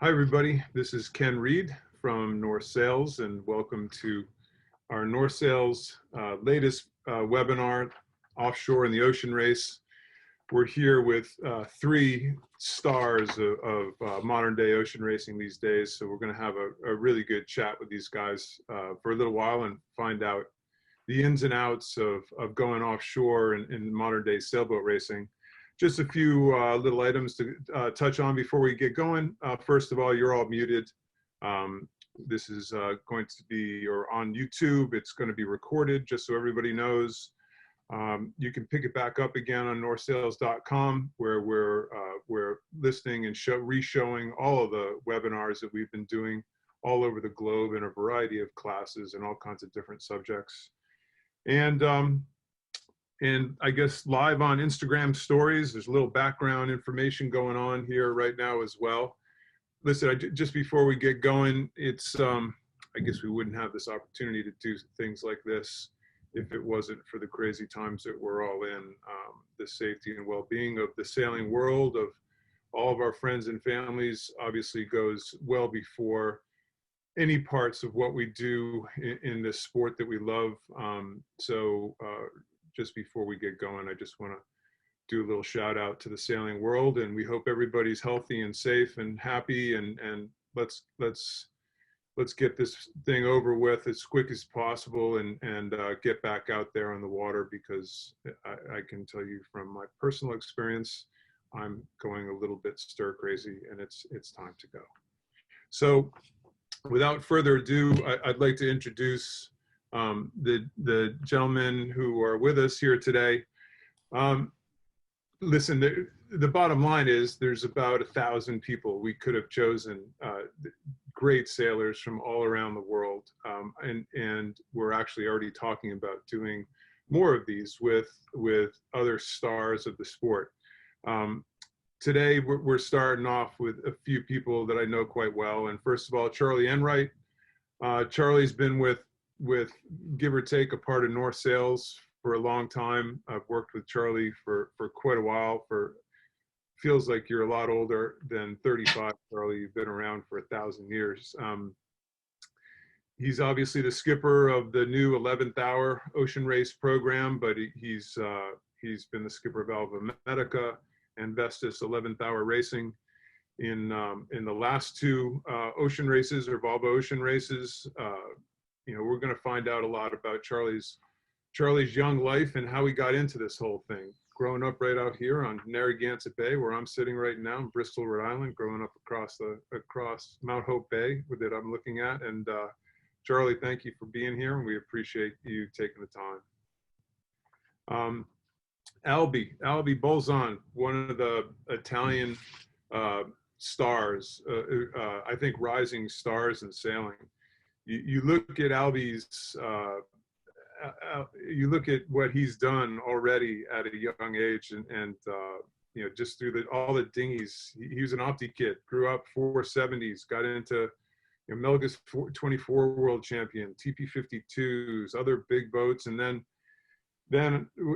Hi, everybody. This is Ken Reed from North Sails, and welcome to our North Sails latest webinar, Offshore in the Ocean Race. We're here with three stars of modern day ocean racing these days, so we're going to have a really good chat with these guys for a little while and find out the ins and outs of going offshore in modern day sailboat racing. Just a few little items to touch on before we get going. First of all, you're all muted. This is going to be on YouTube. It's going to be recorded, just so everybody knows. You can pick it back up again on northsails.com, where we're listing and re-showing all of the webinars that we've been doing all over the globe in a variety of classes and all kinds of different subjects. And I guess live on Instagram stories, there's a little background information going on here right now as well. Listen, just before we get going, it's, I guess we wouldn't have this opportunity to do things like this if it wasn't for the crazy times that we're all in. The safety and well-being of the sailing world, of all of our friends and families, obviously goes well before any parts of what we do in this sport that we love. Just before we get going, I just want to do a little shout out to the sailing world, and we hope everybody's healthy and safe and happy, and let's get this thing over with as quick as possible and get back out there on the water, because I can tell you from my personal experience, I'm going a little bit stir crazy, and it's time to go. So without further ado, I'd like to introduce the gentlemen who are with us here today. Listen, the bottom line is there's about 1,000 people we could have chosen, great sailors from all around the world, and we're actually already talking about doing more of these with other stars of the sport. Today we're starting off with a few people that I know quite well, and first of all, Charlie Enright. Charlie's been with give or take a part of North Sails for a long time. I've worked with Charlie for quite a while. Feels like you're a lot older than 35, Charlie. You've been around for 1,000 years. He's obviously the skipper of the new 11th hour ocean race program, but he's been the skipper of IMOCA and Vestas 11th hour racing. In the last two ocean races, or Volvo ocean races, we're going to find out a lot about Charlie's young life and how he got into this whole thing. Growing up right out here on Narragansett Bay, where I'm sitting right now in Bristol, Rhode Island, growing up across Mount Hope Bay that I'm looking at. And Charlie, thank you for being here, and we appreciate you taking the time. Albie Bolzan, one of the Italian stars, I think rising stars in sailing. You look at Albie's, you look at what he's done already at a young age, and just through all the dinghies. He was an opti kid, grew up 470s, got into Melga's 24 world champion, TP52s, other big boats, and then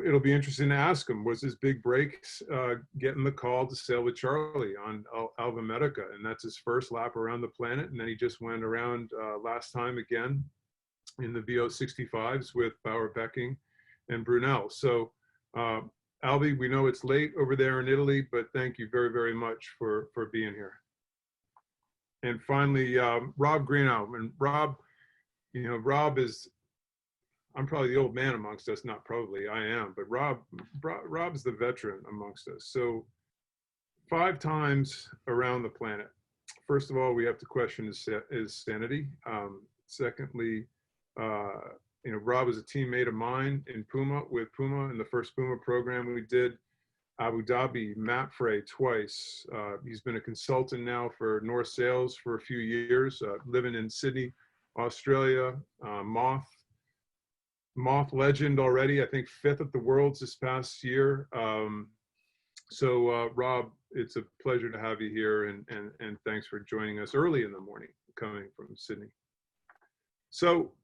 it'll be interesting to ask him, was his big break getting the call to sail with Charlie on IMOCA, and that's his first lap around the planet, and then he just went around last time again in the VO65s with Bauer Becking and Brunel. So Albie, we know it's late over there in Italy, but thank you very, very much for being here. And finally, Rob Greenhalgh. And Rob, Rob is, I'm probably the old man amongst us, not probably, I am, but Rob's the veteran amongst us. So 5 times around the planet. First of all, we have to question his sanity. Secondly, Rob is a teammate of mine in with Puma in the first Puma program we did. Abu Dhabi, MAPFRE twice. He's been a consultant now for North Sails for a few years, living in Sydney, Australia. Moth legend already, I think 5th at the Worlds this past year. Rob, it's a pleasure to have you here, and thanks for joining us early in the morning, coming from Sydney. So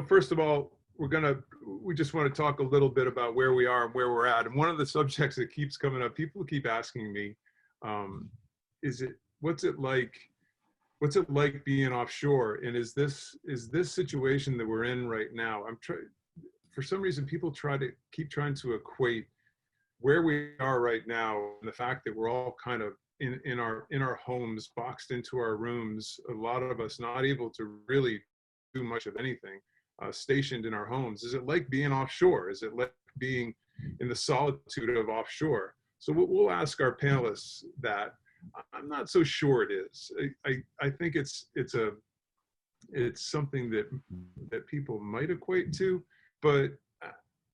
first of all, we just want to talk a little bit about where we are and where we're at. And one of the subjects that keeps coming up, people keep asking me, what's it like what's it like being offshore? And is this situation that we're in right now? For some reason, people keep trying to equate where we are right now and the fact that we're all kind of in our homes, boxed into our rooms, a lot of us not able to really do much of anything, stationed in our homes. Is it like being offshore? Is it like being in the solitude of offshore? So we'll ask our panelists that. I'm not so sure it is. I think it's something that people might equate to, but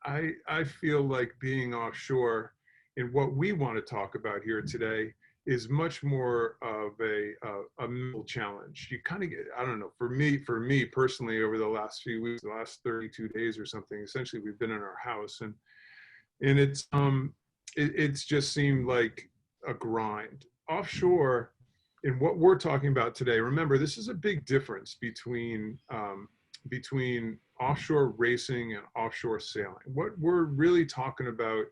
I feel like being offshore and what we want to talk about here today is much more of a mental challenge. You kind of get, I don't know, for me personally, over the last few weeks, the last 32 days or something, essentially we've been in our house and it's just seemed like a grind. Offshore, in what we're talking about today, remember, this is a big difference between offshore racing and offshore sailing. What we're really talking about,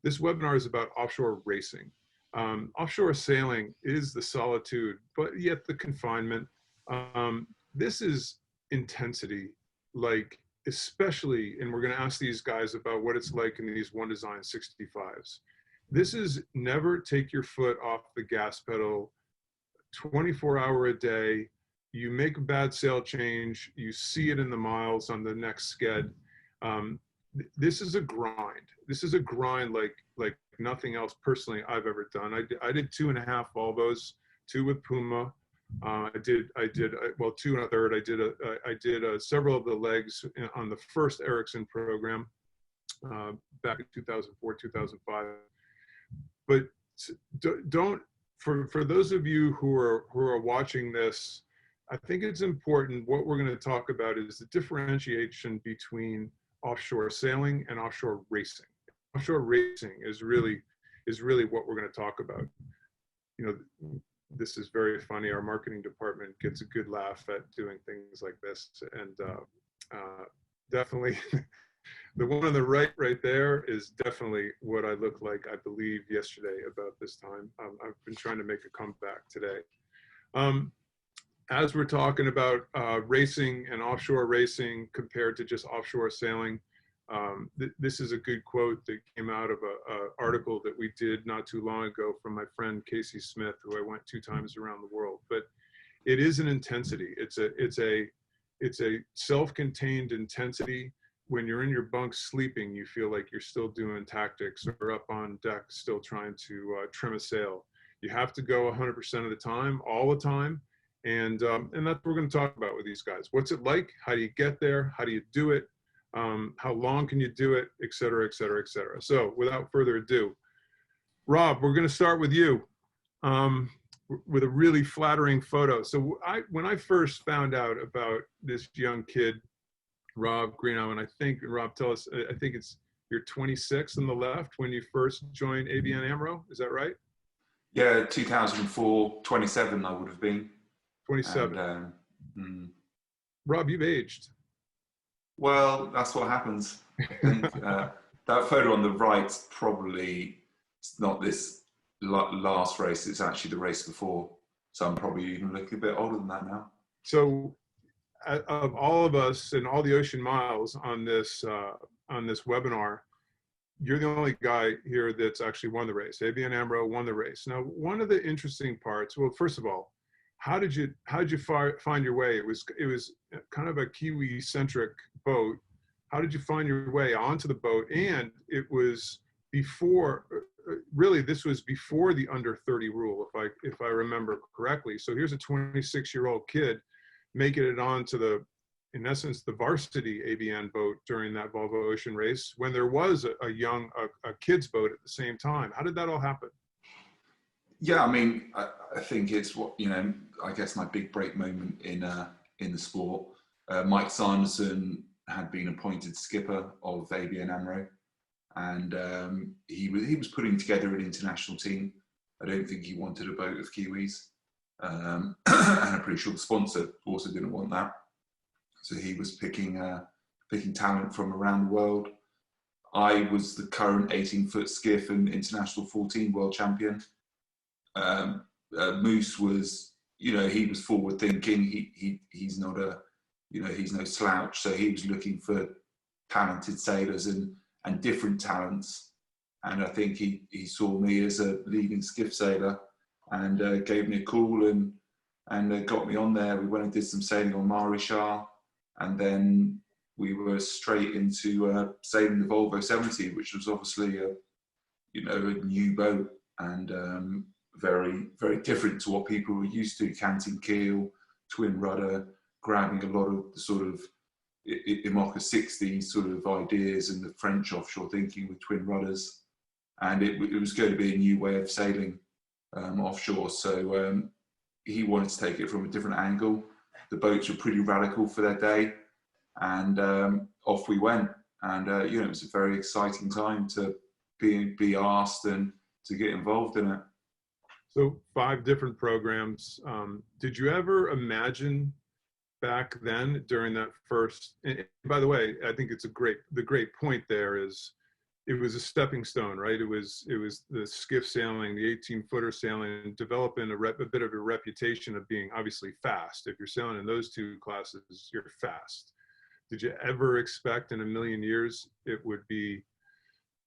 this webinar is about offshore racing. Offshore sailing is the solitude, but yet the confinement. This is intensity, like especially, and we're going to ask these guys about what it's like in these One Design 65s. This is never take your foot off the gas pedal, 24-hour a day. You make a bad sail change, you see it in the miles on the next sked. This is a grind. This is a grind like nothing else personally I've ever done. I did 2.5 Volvos, 2 with Puma. I did well 2 1/3. I did several of the legs on the first Ericsson program back in 2004, 2005. But don't, for those of you who are watching this, I think it's important. What we're going to talk about is the differentiation between offshore sailing and offshore racing. Offshore racing is really what we're going to talk about. You know, this is very funny. Our marketing department gets a good laugh at doing things like this, and definitely. The one on the right there is definitely what I looked like, I believe, yesterday about this time. I've been trying to make a comeback today. As we're talking about racing and offshore racing compared to just offshore sailing, this is a good quote that came out of an article that we did not too long ago from my friend Casey Smith, who I went 2 times around the world. But it is an intensity. It's a self-contained intensity. When you're in your bunk sleeping, you feel like you're still doing tactics or up on deck still trying to trim a sail. You have to go 100% of the time, all the time. And that's what we're going to talk about with these guys. What's it like? How do you get there? How do you do it? How long can you do it? Et cetera, et cetera, et cetera. So without further ado, Rob, we're going to start with you with a really flattering photo. So when I first found out about this young kid, Rob Greenhalgh, and I think, Rob, tell us, I think you're 26 on the left when you first joined ABN AMRO. Is that right? Yeah, 2004, 27 I would have been. 27. Rob, you've aged. Well, that's what happens. I think that photo on the right probably, it's not this last race, it's actually the race before. So I'm probably even looking a bit older than that now. So of all of us and all the ocean miles on this webinar, you're the only guy here that's actually won the race. ABN AMRO won the race. Now, one of the interesting parts, well, first of all, how did you find your way? It was kind of a Kiwi-centric boat. How did you find your way onto the boat? And it was before, really, this was before the under 30 rule, if I remember correctly. So here's a 26-year-old kid making it onto the, in essence, the varsity ABN boat during that Volvo Ocean race when there was a kid's boat at the same time. How did that all happen? Yeah, I mean, I think it's what, I guess my big break moment in the sport. Mike Sanderson had been appointed skipper of ABN AMRO, and he was putting together an international team. I don't think he wanted a boat of Kiwis, and I'm pretty sure the sponsor also didn't want that. So he was picking talent from around the world. I was the current 18-foot skiff and international 14 world champion. Moose was you know, he was forward thinking. He's not a, you know, he's no slouch. So he was looking for talented sailors and different talents. And I think he saw me as a leading skiff sailor and gave me a call and got me on there. We went and did some sailing on Marischal, and then we were straight into sailing the Volvo 70, which was obviously a, you know, a new boat and very, very different to what people were used to. Canting keel, twin rudder, grabbing a lot of the sort of IMOCA 60 sort of ideas and the French offshore thinking with twin rudders. And it was going to be a new way of sailing offshore. So he wanted to take it from a different angle. The boats were pretty radical for their day, and off we went. And you know, it was a very exciting time to be asked and to get involved in it. So 5 different programs. Did you ever imagine back then during that first, and by the way, I think it's the great point there is it was a stepping stone, right? It was the skiff sailing, the 18-footer sailing, developing a bit of a reputation of being obviously fast. If you're sailing in those 2 classes, you're fast. Did you ever expect in a million years it would be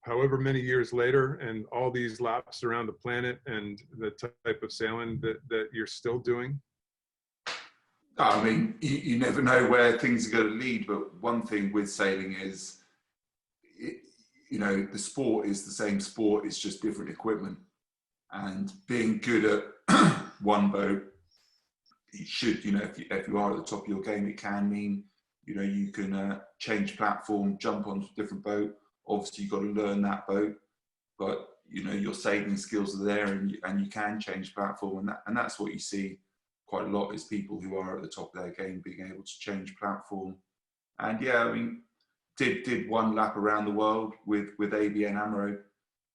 however many years later and all these laps around the planet and the type of sailing that you're still doing? I mean, you never know where things are going to lead, but one thing with sailing is, you know, the sport is the same sport, it's just different equipment. And being good at one boat, you should, you know, if you are at the top of your game, it can mean, you know, you can change platform, jump onto a different boat. Obviously, you've got to learn that boat, but, you know, your sailing skills are there and you can change platform. And that's what you see quite a lot is people who are at the top of their game being able to change platform. And yeah, I mean, did one lap around the world with ABN AMRO,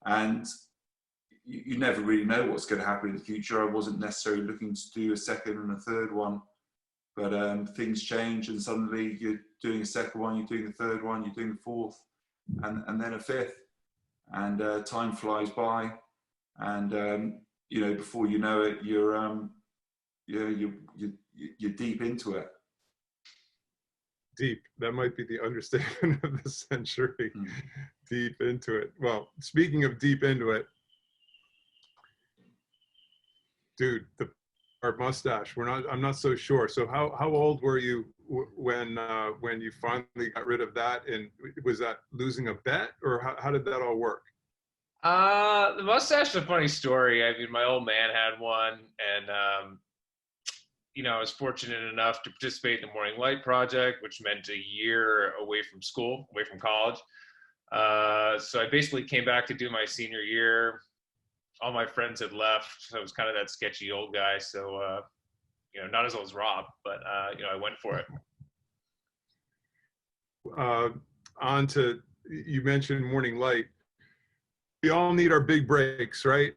and you never really know what's going to happen in the future. I wasn't necessarily looking to do a second and a third one, but things change and suddenly you're doing a second one, you're doing the third one, you're doing the fourth, and then a fifth, and time flies by, and you know, before you know it, you're deep into it. Deep. That might be the understatement of the century. Deep into it. Well, speaking of deep into it, dude, our mustache. I'm not so sure. So how old were you when you finally got rid of that? And was that losing a bet, or how did that all work? The mustache is a funny story. I mean, my old man had one, and you know, I was fortunate enough to participate in the Morning Light Project, which meant a year away from school, away from college. So I basically came back to do my senior year. All my friends had left, so I was kind of that sketchy old guy. So, you know, not as old as Rob, but, you know, I went for it. On to, you mentioned Morning Light. We all need our big breaks, right?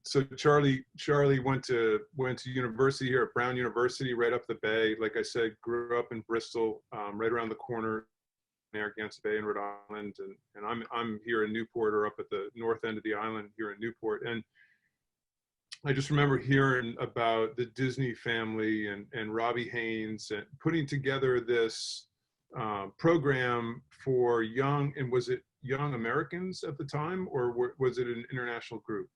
So Charlie went to university here at Brown University, right up the bay. Like I said, grew up in Bristol, right around the corner, Narragansett Bay in Rhode Island, and I'm here in Newport, or up at the north end of the island here in Newport. And I just remember hearing about the Disney family and Robbie Haynes and putting together this program for young, and was it young Americans at the time, or was it an international group?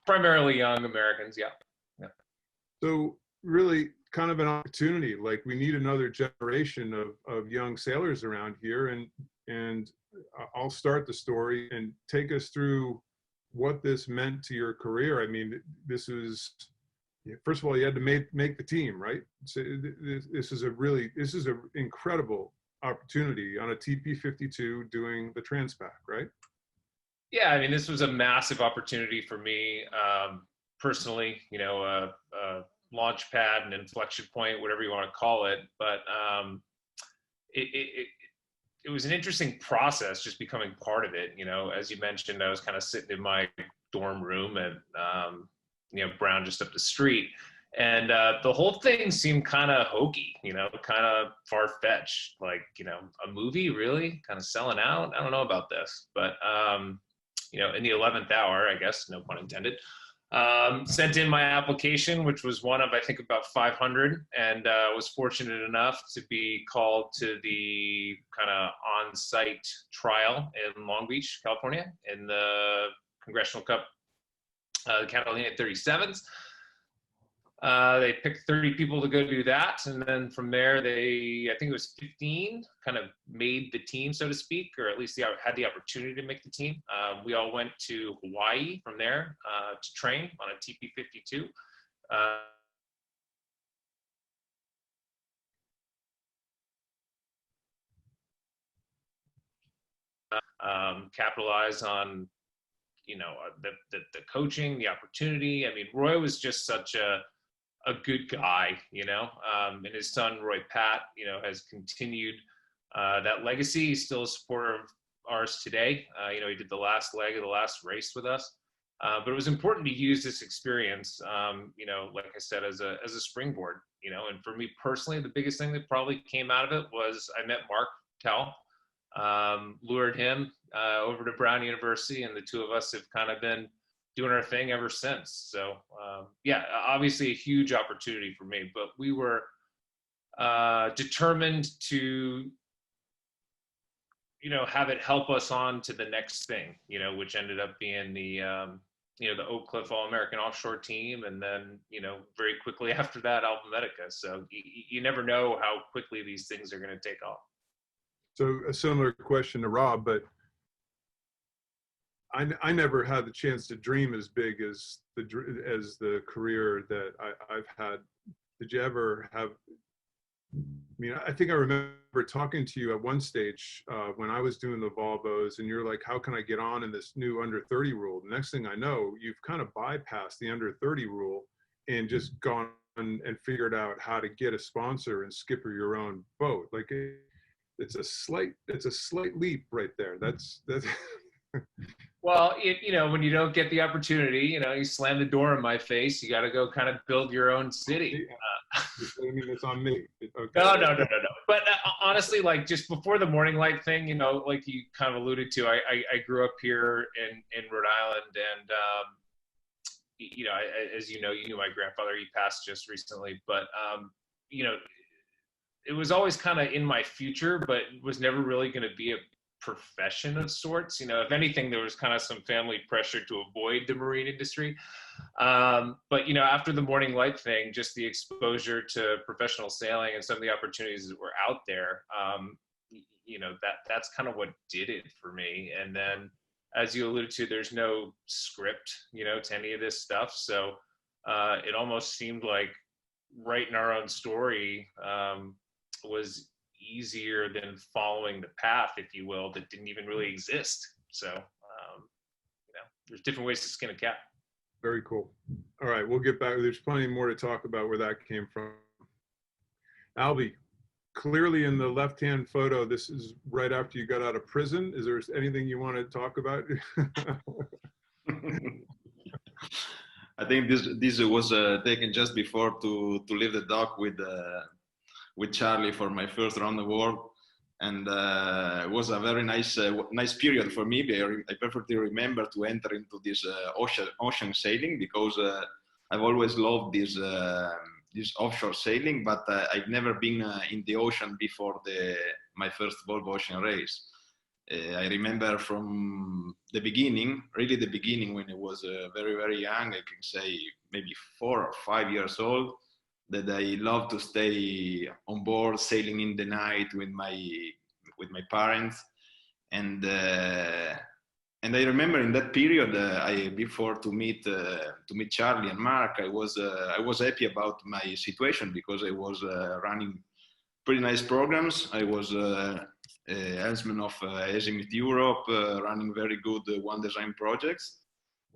Primarily young Americans, yeah. So really kind of an opportunity, like we need another generation of young sailors around here, and I'll start the story and take us through what this meant to your career. I mean, this is, first of all, you had to make the team, right? So this is an incredible opportunity on a TP52 doing the Transpac, right? Yeah, I mean, this was a massive opportunity for me personally, you know, a launch pad, an inflection point, whatever you want to call it. But it was an interesting process just becoming part of it. You know, as you mentioned, I was kind of sitting in my dorm room at, you know, Brown just up the street. And the whole thing seemed kind of hokey, you know, kind of far-fetched, like, you know, a movie, really? Kind of selling out? I don't know about this. But, you know, in the 11th hour, I guess, no pun intended, Sent in my application, which was one of, I think, about 500, and was fortunate enough to be called to the kind of on-site trial in Long Beach, California, in the Congressional Cup, the Catalina 37s. They picked 30 people to go do that, and then from there, I think it was 15, kind of made the team, so to speak, or at least had the opportunity to make the team. We all went to Hawaii from there to train on a TP52. Capitalize on, you know, the coaching, the opportunity. I mean, Roy was just such a good guy, you know, and his son, Roy Pat, you know, has continued that legacy. He's still a supporter of ours today. You know, he did the last leg of the last race with us. But it was important to use this experience, you know, like I said, as a springboard, you know, and for me personally, the biggest thing that probably came out of it was I met Mark Tell, lured him over to Brown University, and the two of us have kind of been doing our thing ever since. So yeah, obviously a huge opportunity for me, but we were determined to, you know, have it help us on to the next thing, you know, which ended up being the, you know, the Oak Cliff All-American Offshore team. And then, you know, very quickly after that, Albie. So you never know how quickly these things are going to take off. So a similar question to Rob, but I never had the chance to dream as big as the career that I've had. Did you ever have? I mean, I think I remember talking to you at one stage when I was doing the Volvos, and you're like, "How can I get on in this new under 30 rule?" The next thing I know, you've kind of bypassed the under 30 rule and just gone and figured out how to get a sponsor and skipper your own boat. Like it's a slight leap right there. That's. Well, you know, when you don't get the opportunity, you know, you slam the door in my face. You got to go kind of build your own city. I mean, it's on me. Okay. No. But honestly, like just before the morning light thing, you know, like you kind of alluded to, I grew up here in Rhode Island, and you know, as you know, you knew my grandfather. He passed just recently, but you know, it was always kind of in my future, but was never really going to be a profession of sorts. You know, if anything, there was kind of some family pressure to avoid the marine industry. But, you know, after the morning light thing, just the exposure to professional sailing and some of the opportunities that were out there, you know, that's kind of what did it for me. And then, as you alluded to, there's no script, you know, to any of this stuff. So it almost seemed like writing our own story was easier than following the path, if you will, that didn't even really exist. So, you know, there's different ways to skin a cat. Very cool. All right, we'll get back. There's plenty more to talk about where that came from. Albie, clearly in the left-hand photo, this is right after you got out of prison. Is there anything you want to talk about? I think this was taken just before to leave the dock with Charlie for my first round the world, and it was a very nice period for me. I perfectly remember to enter into this ocean sailing, because I've always loved this offshore sailing, but I've never been in the ocean before my first Volvo Ocean race. I remember from the beginning, really the beginning, when I was very, very young, I can say maybe 4 or 5 years old, that I love to stay on board, sailing in the night with my parents, and I remember in that period, before to meet Charlie and Mark, I was happy about my situation, because I was running pretty nice programs. I was helmsman of Azimuth Europe, running very good one design projects,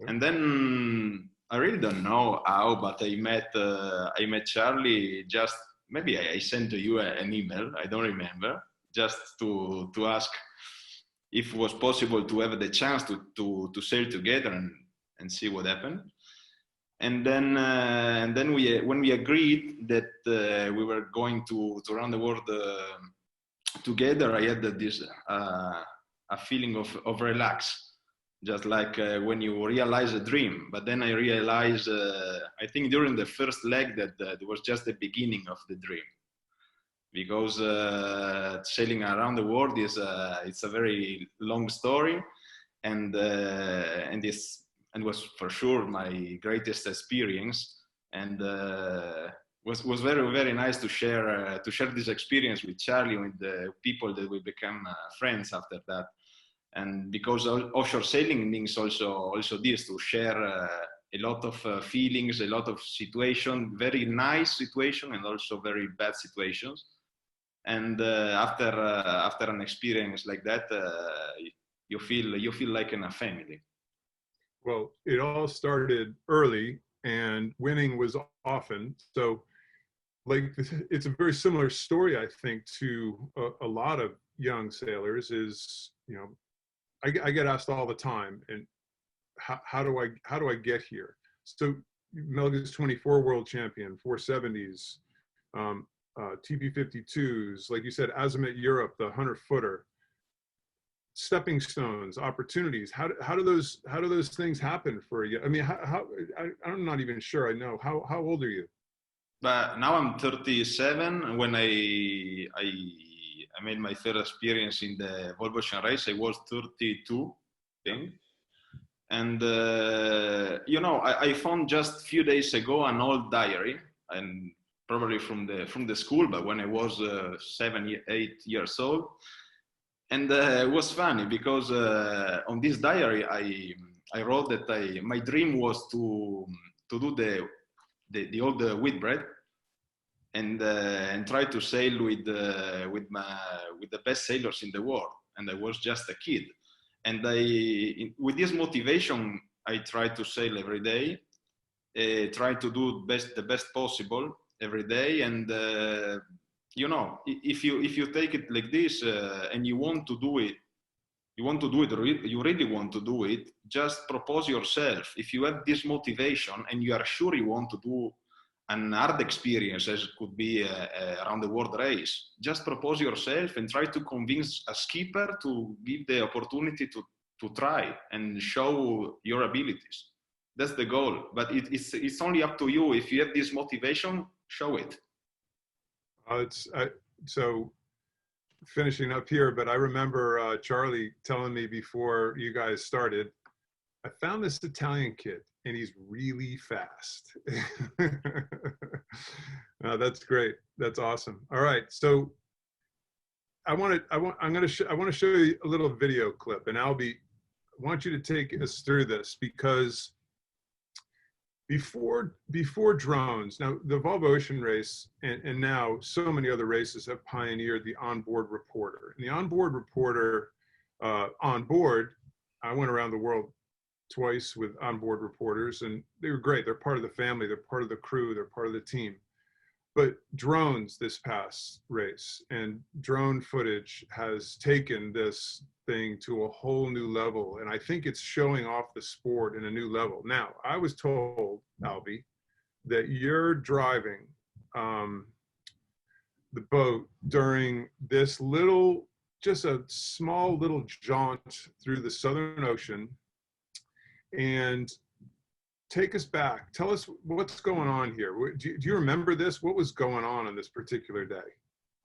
and then I really don't know how, but I met Charlie. Just maybe I sent to you an email, I don't remember, just to ask if it was possible to have the chance to sail together and see what happened. And then when we agreed that we were going to run the world together, I had this a feeling of relax, just like when you realize a dream. But then I realized, I think during the first leg, that it was just the beginning of the dream, because sailing around the world is it's a very long story, and was for sure my greatest experience, and was very, very nice to share this experience with Charlie, with the people that we became friends after that. And because offshore sailing means also this, to share a lot of feelings, a lot of situations, very nice situation and also very bad situations. And after an experience like that, you feel like in a family. Well, it all started early, and winning was often. So, like, it's a very similar story, I think, to a lot of young sailors. Is, you know, I get asked all the time, and how do I get here? So Melga's 24 world champion, 470s, TP52s, like you said, Azimuth Europe, the 100-footer, stepping stones, opportunities. How do those things happen for you? I mean, I'm not even sure I know. How old are you? But now I'm 37. When I made my third experience in the Volvo Ocean race, I was 32, I think. And you know, I found just a few days ago an old diary, and probably from the school, but when I was 7, 8 years old. And it was funny because on this diary I wrote that my dream was to do the old whitbread, and try to sail with the best sailors in the world. And I was just a kid, and with this motivation I tried to sail every day, try to do the best possible every day. And you know, if you take it like this, and you want to do it, you really want to do it, just propose yourself. If you have this motivation and you are sure you want to do an hard experience, as it could be around the world race, just propose yourself and try to convince a skipper to give the opportunity to try and show your abilities. That's the goal. But it's only up to you. If you have this motivation, show it. So finishing up here, but I remember Charlie telling me before you guys started, I found this Italian kid and he's really fast. That's great. That's awesome. All right, so I want to show you a little video clip, and Albie, I want you to take us through this, because before drones, now the Volvo Ocean race and now so many other races have pioneered the onboard reporter. And the onboard reporter, on board, I went around the world twice with onboard reporters, and they were great. They're part of the family, they're part of the crew, they're part of the team. But drones this past race and drone footage has taken this thing to a whole new level. And I think it's showing off the sport in a new level. Now, I was told, Albie, that you're driving the boat during this just a small little jaunt through the Southern Ocean. And take us back. Tell us what's going on here. Do you remember this? What was going on this particular day?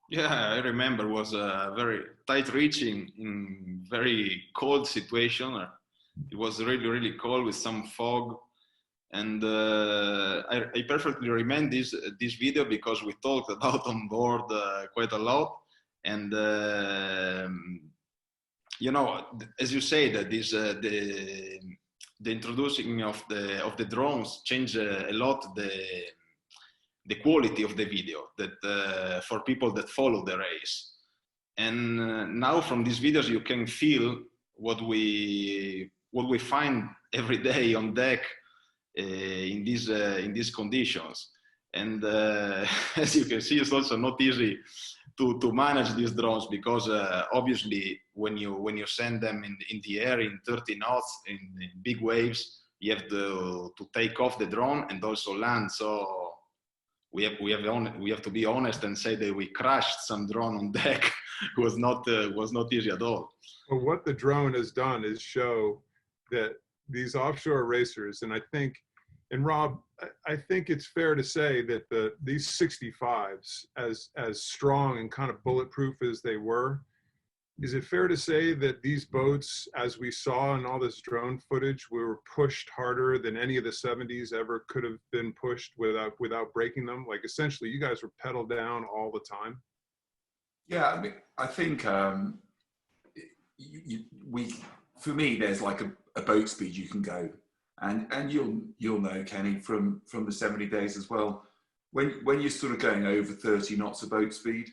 Yeah, I remember. It was a very tight reaching in very cold situation. It was really, really cold with some fog. And I perfectly remember this video because we talked about on board quite a lot. And you know, as you say, that the introducing of the drones changed a lot the quality of the video that for people that follow the race. And now from these videos you can feel what we find every day on deck in these conditions. And as you can see, it's also not easy to manage these drones, because obviously when you send them in the air in 30 knots in big waves, you have to take off the drone and also land. So we have to be honest and say that we crashed some drone on deck. It was not easy at all. Well, what the drone has done is show that these offshore racers, and I think, and Rob, I think it's fair to say that these 65s, as strong and kind of bulletproof as they were, is it fair to say that these boats, as we saw in all this drone footage, were pushed harder than any of the 70s ever could have been pushed without breaking them? Like essentially, you guys were pedal down all the time. Yeah, I mean, I think for me, there's like a boat speed you can go, and you'll know, Kenny, from the 70 days as well. When you're sort of going over 30 knots of boat speed,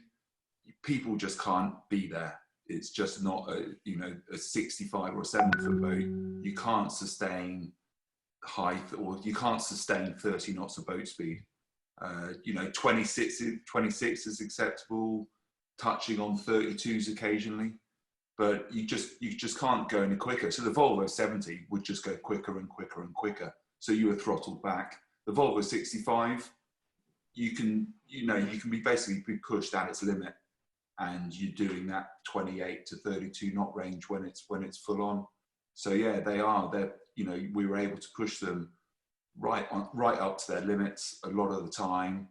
people just can't be there. It's just not a 65 or a 70-foot boat. You can't sustain height, or you can't sustain 30 knots of boat speed. 26 is acceptable, touching on 32s occasionally, but you just can't go any quicker. So the Volvo 70 would just go quicker and quicker and quicker. So you were throttled back. The Volvo 65, you can be basically pushed at its limit, and you're doing that 28 to 32 knot range when it's full on. So yeah, we were able to push them right up to their limits a lot of the time.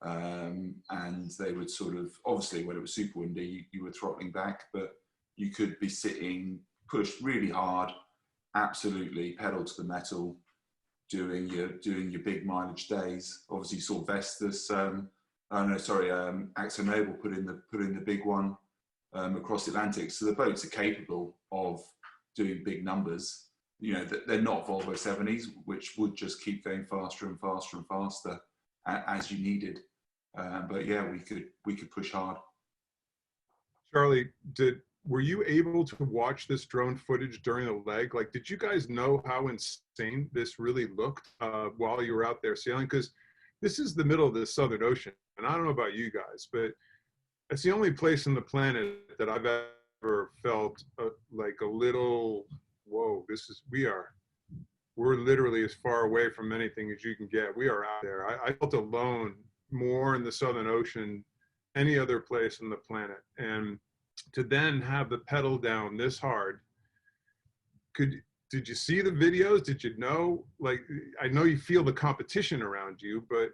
And they would sort of, obviously when it was super windy, you were throttling back, but you could be sitting, pushed really hard, absolutely pedal to the metal, doing your big mileage days. Obviously you saw Vestas, Axo Nobel put in the big one across the Atlantic. So the boats are capable of doing big numbers. They're not Volvo 70s, which would just keep going faster and faster and faster as you needed. But yeah, we could push hard. Charlie, were you able to watch this drone footage during the leg? Like, did you guys know how insane this really looked while you were out there sailing? Because this is the middle of the Southern Ocean, and I don't know about you guys, but it's the only place on the planet that I've ever felt like a little, whoa, we're literally as far away from anything as you can get. We are out there. I felt alone more in the Southern Ocean, any other place on the planet. And to then have the pedal down this hard, did you see the videos? Did you know, like, I know you feel the competition around you, but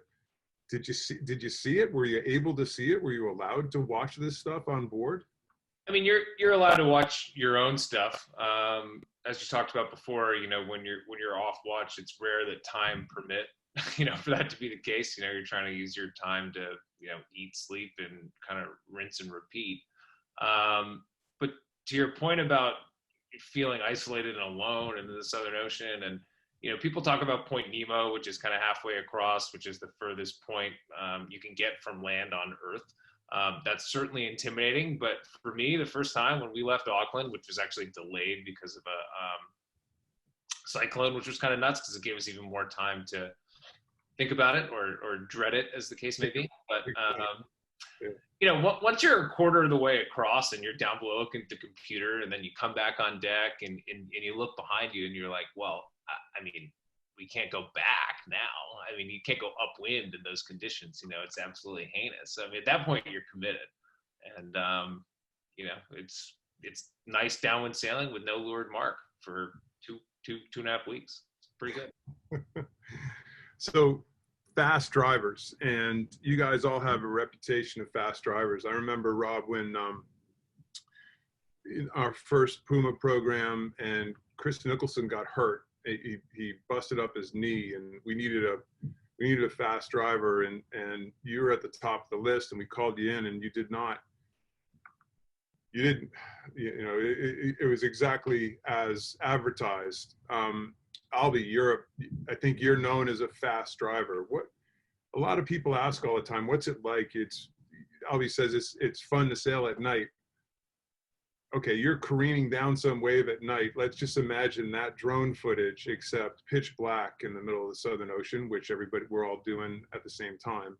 did you see it? Were you able to see it? Were you allowed to watch this stuff on board? I mean, you're allowed to watch your own stuff. As you talked about before, when you're off watch, it's rare that time permit, for that to be the case. You're trying to use your time to, eat, sleep, and kind of rinse and repeat. But to your point about feeling isolated and alone in the Southern Ocean, and people talk about Point Nemo, which is kind of halfway across, which is the furthest point you can get from land on Earth. That's certainly intimidating, but for me, the first time when we left Auckland, which was actually delayed because of a cyclone, which was kind of nuts because it gave us even more time to think about it or dread it, as the case may be. But once you're a quarter of the way across and you're down below looking at the computer, and then you come back on deck and you look behind you and you're like, well, I mean, we can't go back now. I mean, you can't go upwind in those conditions. It's absolutely heinous. I mean, at that point, you're committed, and it's nice downwind sailing with no lured mark for two and a half weeks. It's pretty good. So fast drivers, and you guys all have a reputation of fast drivers. I remember, Rob, when in our first Puma program and Chris Nicholson got hurt, he busted up his knee, and we needed a fast driver, and you were at the top of the list, and we called you in, and it was exactly as advertised. Albie, I think you're known as a fast driver. What a lot of people ask all the time, what's it like? Albie says it's fun to sail at night. Okay, you're careening down some wave at night. Let's just imagine that drone footage, except pitch black in the middle of the Southern Ocean, which we're all doing at the same time.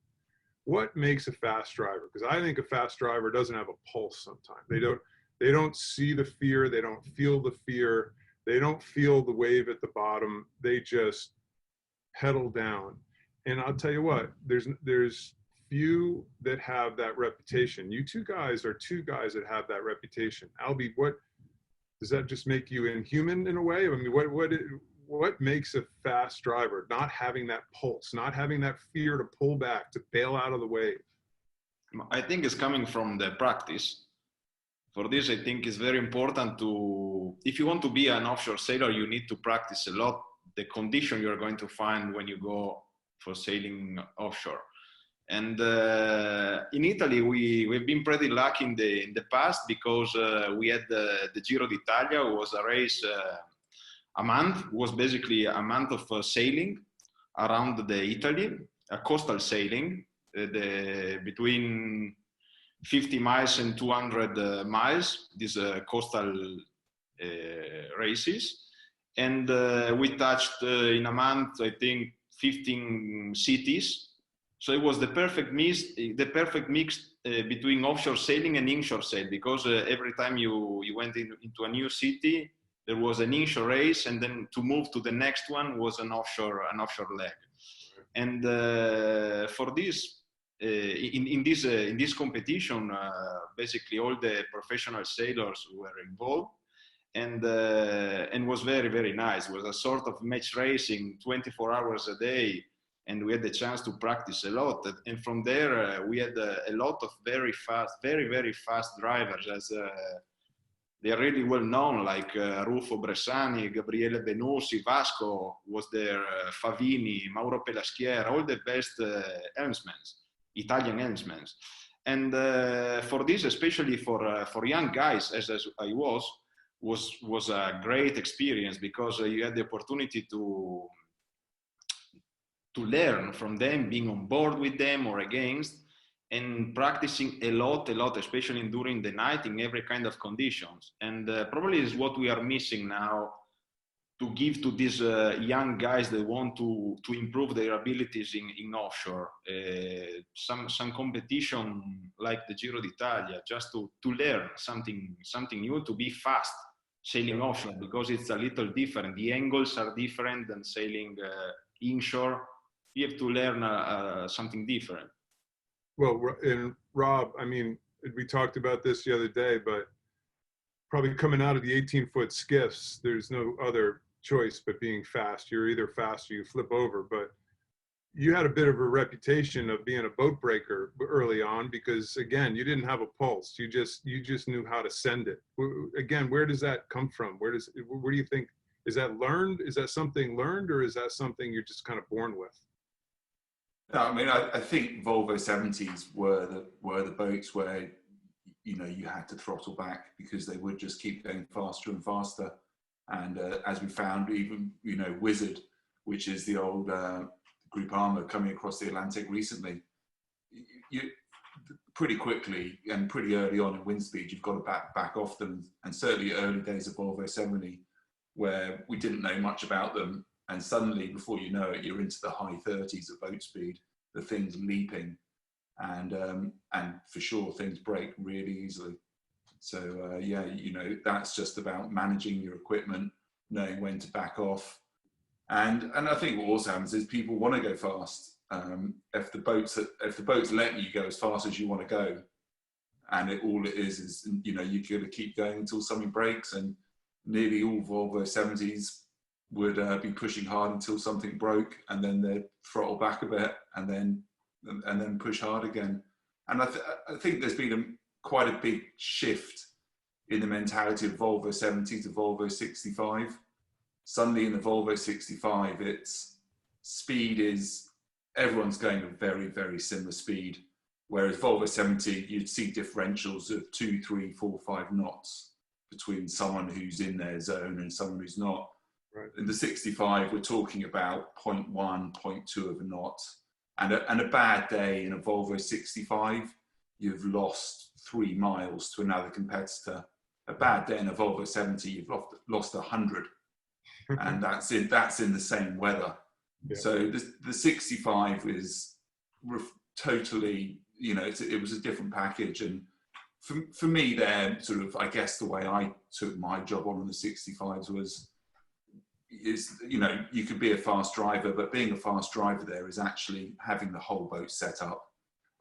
What makes a fast driver? Because I think a fast driver doesn't have a pulse sometimes. They don't see the fear. They don't feel the fear. They don't feel the wave at the bottom. They just pedal down. And I'll tell you what, there's few that have that reputation. You two guys are two guys that have that reputation. Albie, does that just make you inhuman in a way? I mean, what makes a fast driver? Not having that pulse, not having that fear to pull back, to bail out of the wave. I think it's coming from the practice. For this, I think it's very important to, if you want to be an offshore sailor, you need to practice a lot the condition you're going to find when you go for sailing offshore. And in Italy, we've been pretty lucky in the past, because we had the Giro d'Italia. Was a race, a month, was basically a month of sailing around the Italy, a coastal sailing, between 50 miles and 200 miles, these coastal races. And we touched in a month, I think, 15 cities. So it was the perfect mix between offshore sailing and inshore sailing, because every time you went into a new city, there was an inshore race, and then to move to the next one was an offshore leg. And for this, in this competition, basically all the professional sailors were involved, and was very, very nice. It was a sort of match racing, 24 hours a day. And we had the chance to practice a lot. And from there, we had a lot of very, very fast drivers, as they are really well known, like Rufo Bressani, Gabriele Benussi, Vasco was there, Favini, Mauro Pelaschier, all the best helmsmen, Italian helmsmen. And for this, especially for young guys, as I was a great experience, because you had the opportunity to learn from them, being on board with them or against, and practicing a lot, especially during the night in every kind of conditions. And probably is what we are missing now, to give to these young guys that want to improve their abilities in offshore. Some competition like the Giro d'Italia, just to learn something new, to be fast sailing offshore, because it's a little different. The angles are different than sailing inshore. You have to learn something different. Well, and Rob, I mean, we talked about this the other day, but probably coming out of the 18-foot skiffs, there's no other choice but being fast. You're either fast or you flip over. But you had a bit of a reputation of being a boat breaker early on, because again, you didn't have a pulse. You just knew how to send it. Again, where does that come from? Where do you think, is that learned? Is that something learned, or is that something you're just kind of born with? No, I mean, I think Volvo 70s were the boats where, you know, you had to throttle back, because they would just keep going faster and faster. And as we found, even, you know, Wizard, which is the old Group Armour coming across the Atlantic recently, you pretty quickly and pretty early on in wind speed, you've got to back off them. And certainly early days of Volvo 70, where we didn't know much about them, and suddenly, before you know it, you're into the high 30s at boat speed. The thing's leaping, and for sure things break really easily. So yeah, you know, that's just about managing your equipment, knowing when to back off, and I think what also happens is people want to go fast. If the boats let you go as fast as you want to go, and all it is you know, you're going to keep going until something breaks. And nearly all Volvo 70s would be pushing hard until something broke, and then they'd throttle back a bit, and then push hard again. And I think there's been quite a big shift in the mentality of Volvo 70 to Volvo 65. Suddenly in the Volvo 65, it's speed is, everyone's going at very, very similar speed. Whereas Volvo 70, you'd see differentials of 2, 3, 4, 5 knots between someone who's in their zone and someone who's not. Right. In the 65, we're talking about 0.1, 0.2 of a knot. And a bad day in a Volvo 65, you've lost 3 miles to another competitor. A bad day in a Volvo 70, you've lost 100. And that's in the same weather. Yeah. So the 65 is totally, you know, it was a different package. And for me there, sort of, I guess the way I took my job on the 65s is, you know, you could be a fast driver, but being a fast driver there is actually having the whole boat set up.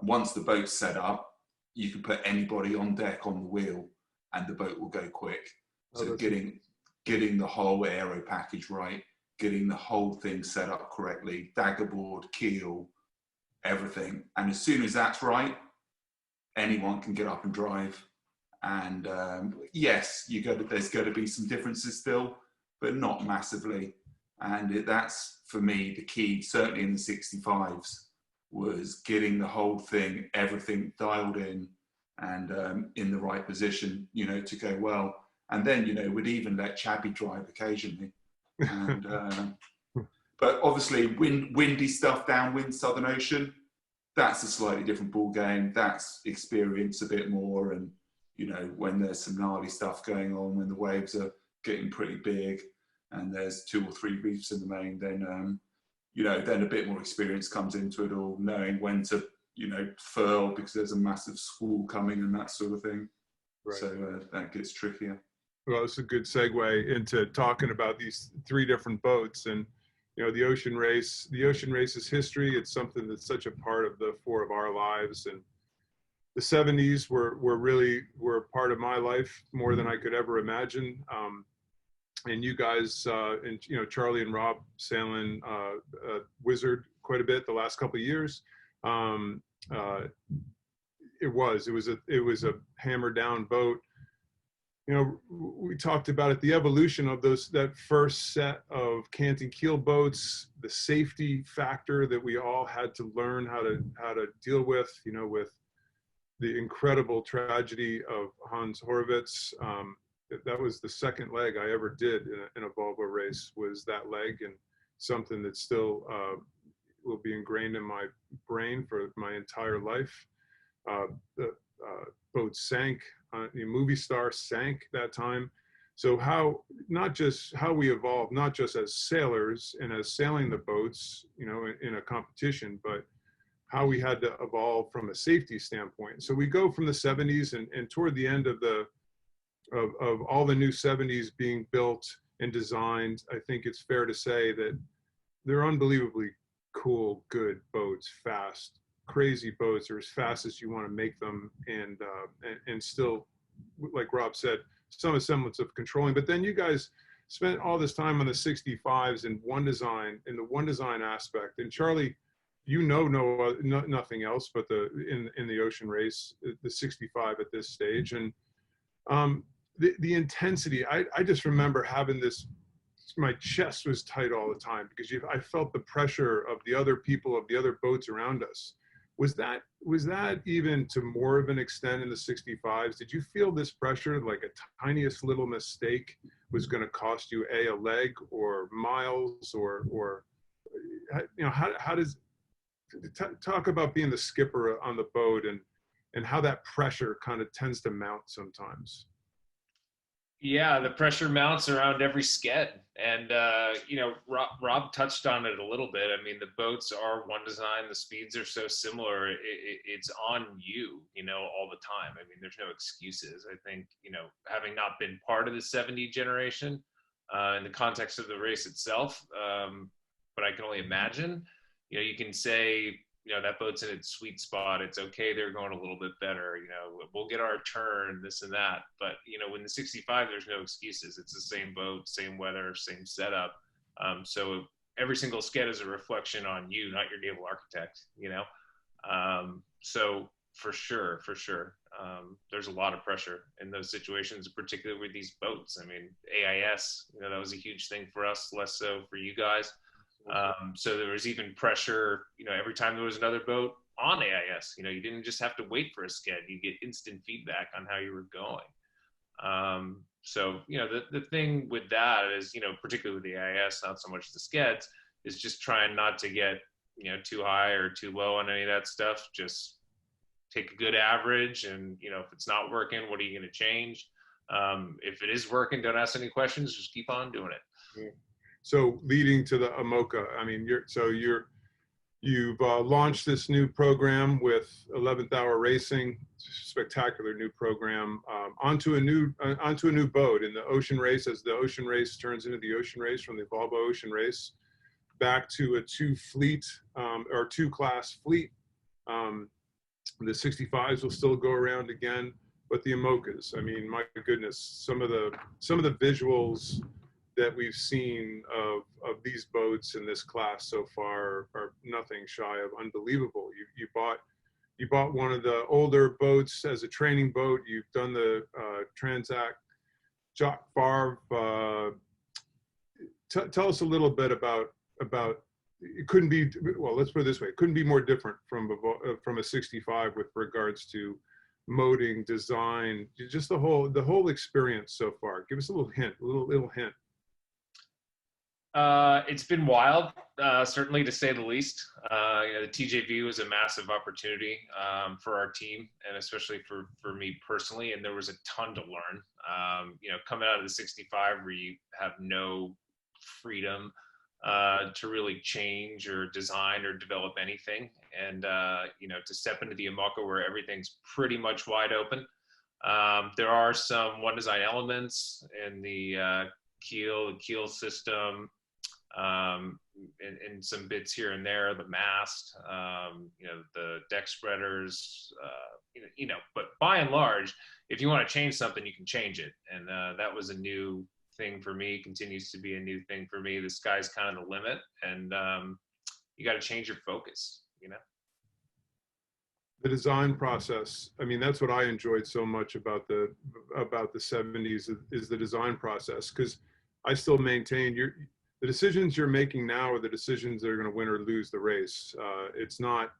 And once the boat's set up, you can put anybody on deck on the wheel and the boat will go quick. So getting the whole aero package right, getting the whole thing set up correctly, daggerboard, keel, everything. And as soon as that's right, anyone can get up and drive. And yes, there's going to be some differences still, but not massively. And that's, for me, the key, certainly in the 65s, was getting the whole thing, everything dialed in and in the right position, you know, to go well. And then, you know, we'd even let Chabby drive occasionally. And, but obviously, windy stuff downwind, Southern Ocean, that's a slightly different ball game. That's experience a bit more. And, you know, when there's some gnarly stuff going on, when the waves are getting pretty big and there's 2 or 3 reefs in the main, then, you know, then a bit more experience comes into it all, knowing when to, you know, furl because there's a massive squall coming and that sort of thing. Right. So that gets trickier. Well, it's a good segue into talking about these 3 different boats and, you know, the ocean race's history. It's something that's such a part of the 4 of our lives. And the 70s were part of my life more than I could ever imagine. And you guys, and, you know, Charlie and Rob sailing Wizard quite a bit the last couple of years. It was a hammer down boat. You know, we talked about it, the evolution of that first set of canting keel boats, the safety factor that we all had to learn how to deal with, you know, with the incredible tragedy of Hans Horowitz. That was the second leg I ever did in a Volvo race, was that leg, and something that still will be ingrained in my brain for my entire life. The boat sank. The movie star sank that time. So not just how we evolved, not just as sailors and as sailing the boats, you know, in a competition, but how we had to evolve from a safety standpoint. So we go from the 70s and toward the end of all the new 70s being built and designed, I think it's fair to say that they're unbelievably cool, good boats, fast, crazy boats, are as fast as you want to make them, and still, like Rob said, some semblance of controlling. But then you guys spent all this time on the 65s and one design, in the one design aspect. And Charlie, you know nothing else but in the ocean race, the 65 at this stage. And the intensity, I just remember having this, my chest was tight all the time because I felt the pressure of the other people, of the other boats around us. Was that even to more of an extent in the 65s? Did you feel this pressure, like a tiniest little mistake was going to cost you a leg or miles, or you know, how does talk about being the skipper on the boat and how that pressure kind of tends to mount sometimes? Yeah, the pressure mounts around every sked. And, you know, Rob touched on it a little bit. I mean, the boats are one design. The speeds are so similar. It's on you, you know, all the time. I mean, there's no excuses. I think, you know, having not been part of the 70 generation in the context of the race itself, but I can only imagine, you know, you can say, you know, that boat's in its sweet spot. It's okay. They're going a little bit better. You know, we'll get our turn, this and that. But, you know, when the 65, there's no excuses. It's the same boat, same weather, same setup. So every single sked is a reflection on you, not your naval architect, you know? So for sure. There's a lot of pressure in those situations, particularly with these boats. I mean, AIS, you know, that was a huge thing for us, less so for you guys. So there was even pressure, you know, every time there was another boat on AIS, you know, you didn't just have to wait for a sked, you get instant feedback on how you were going. So, you know, the thing with that is, you know, particularly with the AIS, not so much the skeds, is just trying not to get, you know, too high or too low on any of that stuff. Just take a good average, and, you know, if it's not working, what are you going to change? If it is working, don't ask any questions, just keep on doing it. Yeah. So leading to the IMOCA, I mean, you've launched this new program with 11th Hour Racing, spectacular new program, onto a new boat in the ocean race, as the ocean race turns into the ocean race, from the Volvo Ocean Race back to a 2-class fleet. The 65s will still go around again. but the IMOCAs. I mean, my goodness, some of the visuals that we've seen of these boats in this class so far are nothing shy of unbelievable. You bought one of the older boats as a training boat. You've done the Transact Jacques Favre. Tell us a little bit about it. Couldn't be, well, let's put it this way, it couldn't be more different from a 65 with regards to moding, design, just the whole experience so far. Give us a little hint, a little hint. It's been wild, certainly to say the least. The TJV was a massive opportunity for our team, and especially for me personally. And there was a ton to learn. Coming out of the 65, where you have no freedom to really change or design or develop anything, and to step into the IMOCA where everything's pretty much wide open. There are some one design elements in the keel system. And some bits here and there, the mast, the deck spreaders, but by and large, if you want to change something, you can change it. And that was a new thing for me, continues to be a new thing for me. The sky's kind of the limit, and you got to change your focus, The design process. I mean, that's what I enjoyed so much about the 70s is the design process, because I still maintain the decisions you're making now are the decisions that are going to win or lose the race. It's not,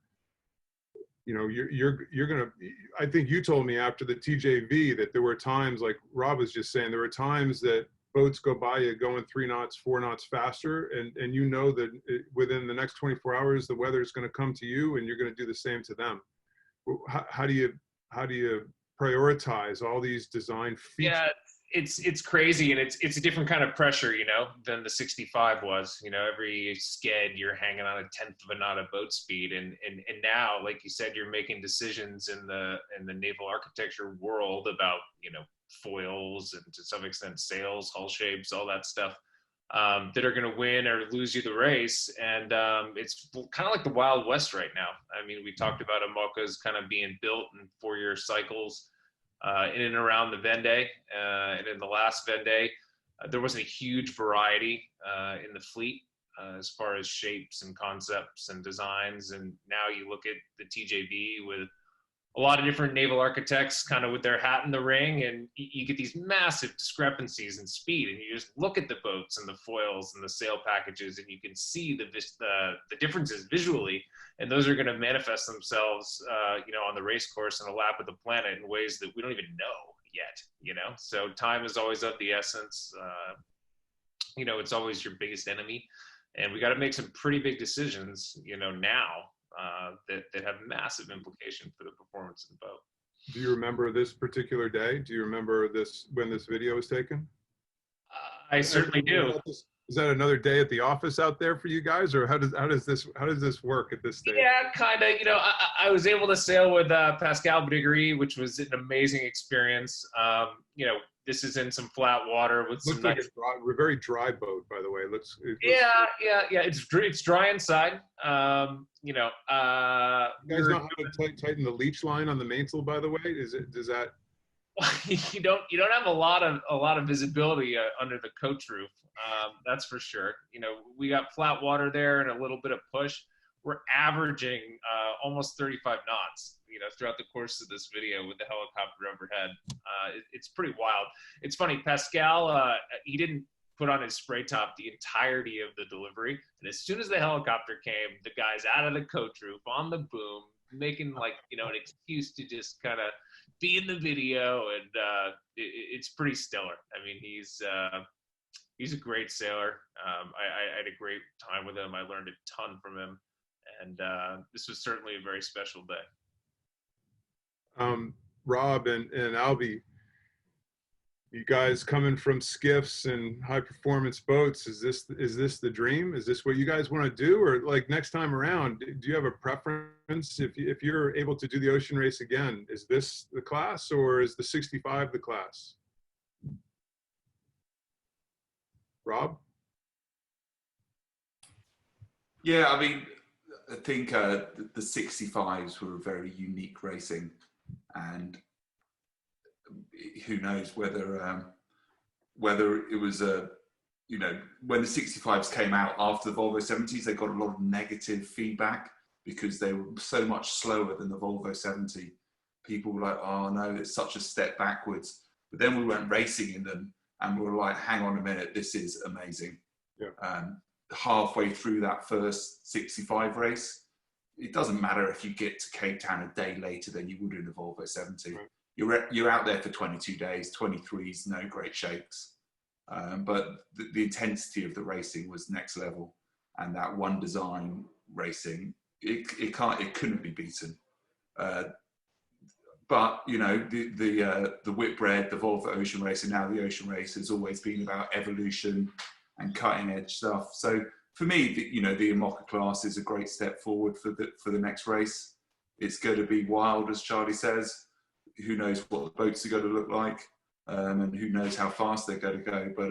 you're going to, I think you told me after the TJV that there were times, like Rob was just saying, there were times that boats go by you going 3 knots, 4 knots faster. And that within the next 24 hours, the weather is going to come to you and you're going to do the same to them. How do you prioritize all these design features? Yeah. It's crazy, and it's a different kind of pressure, than the 65 was. Every sked you're hanging on a 1/10 of a knot of boat speed, and now, like you said, you're making decisions in the naval architecture world about foils and to some extent sails, hull shapes, all that stuff that are going to win or lose you the race. And it's kind of like the Wild West right now. I mean, we talked about IMOCAs kind of being built in 4-year cycles. In and around the Vendée, and in the last Vendée, there wasn't a huge variety in the fleet as far as shapes and concepts and designs. And now you look at the TJB with a lot of different naval architects kind of with their hat in the ring, and you get these massive discrepancies in speed. And you just look at the boats and the foils and the sail packages, and you can see the differences visually. And those are going to manifest themselves, on the race course and a lap of the planet in ways that we don't even know yet, So time is always of the essence. It's always your biggest enemy. And we got to make some pretty big decisions, now that have massive implication for the performance of the boat. Do you remember this particular day? Do you remember when this video was taken? I certainly do. Is that another day at the office out there for you guys, or how does this work at this stage? Yeah, kind of. I was able to sail with Pascal Biggery, which was an amazing experience. This is in some flat water with some looks like a very dry boat, by the way. Yeah. It's dry inside. You guys know how to tighten the leech line on the mainsail, by the way? Does that? You don't have a lot of visibility under the coach roof. That's for sure. We got flat water there and a little bit of push. We're averaging almost 35 knots, throughout the course of this video with the helicopter overhead. It's pretty wild. It's funny, Pascal, he didn't put on his spray top the entirety of the delivery. And as soon as the helicopter came, the guy's out of the coach roof on the boom, making an excuse to just kind of be in the video. And it's pretty stellar. I mean, he's a great sailor. I had a great time with him. I learned a ton from him. And this was certainly a very special day. Rob and Albie, you guys coming from skiffs and high performance boats, is this the dream? Is this what you guys want to do? Or like next time around, do you have a preference? If you're able to do the ocean race again, is this the class or is the 65 the class? Rob? Yeah, I mean, I think the 65s were very unique racing, and who knows whether it was a, you know, when the 65s came out after the Volvo 70s, they got a lot of negative feedback because they were so much slower than the Volvo 70. People were like, oh no, it's such a step backwards. But then we went racing in them and we were like, hang on a minute, this is amazing. Yeah. Halfway through that first 65 race, it doesn't matter if you get to Cape Town a day later than you would in the Volvo 70. Right. You're out there for 22 days, 23s, no great shakes. But the intensity of the racing was next level, and that one design racing, it couldn't be beaten. But you know, the Whitbread, the Volvo Ocean Race, and now the Ocean Race has always been about evolution and cutting edge stuff. So for me, you know, the IMOCA class is a great step forward for the next race. It's going to be wild, as Charlie says. Who knows what the boats are going to look like, and who knows how fast they're going to go. But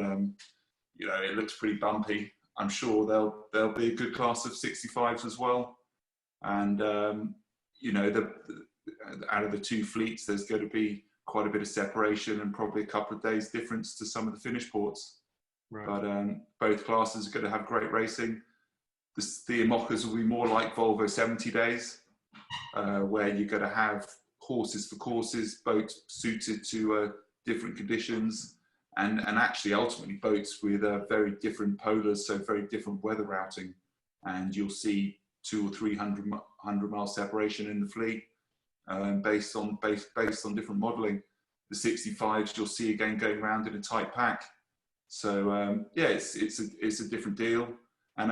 you know, it looks pretty bumpy. I'm sure there'll be a good class of 65s as well. And you know, out of the two fleets, there's going to be quite a bit of separation and probably a couple of days difference to some of the finish ports. Right. But both classes are going to have great racing. The IMOCAs will be more like Volvo 70 days, where you're going to have horses for courses, boats suited to different conditions, and actually ultimately boats with very different polars, so very different weather routing. And you'll see 200 or 300 mile separation in the fleet, based on different modelling. The 65s you'll see again going around in a tight pack. So yeah, it's a different deal. And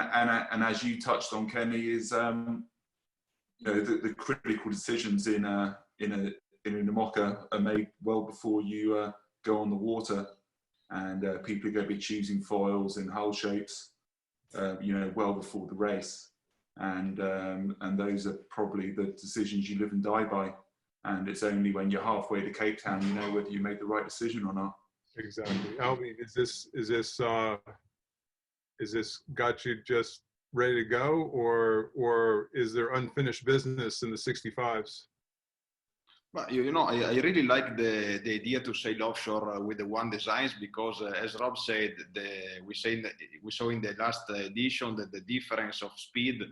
as you touched on, Kenny, is you know, the critical decisions in an IMOCA are made well before you go on the water, and people are going to be choosing foils and hull shapes, you know, well before the race, and those are probably the decisions you live and die by. And it's only when you're halfway to Cape Town you know whether you made the right decision or not. Exactly. Albie, is this got you just ready to go, or is there unfinished business in the 65s? Well, you know, I really like the idea to sail offshore with the one designs, because as Rob said, we saw in the last edition that the difference of speed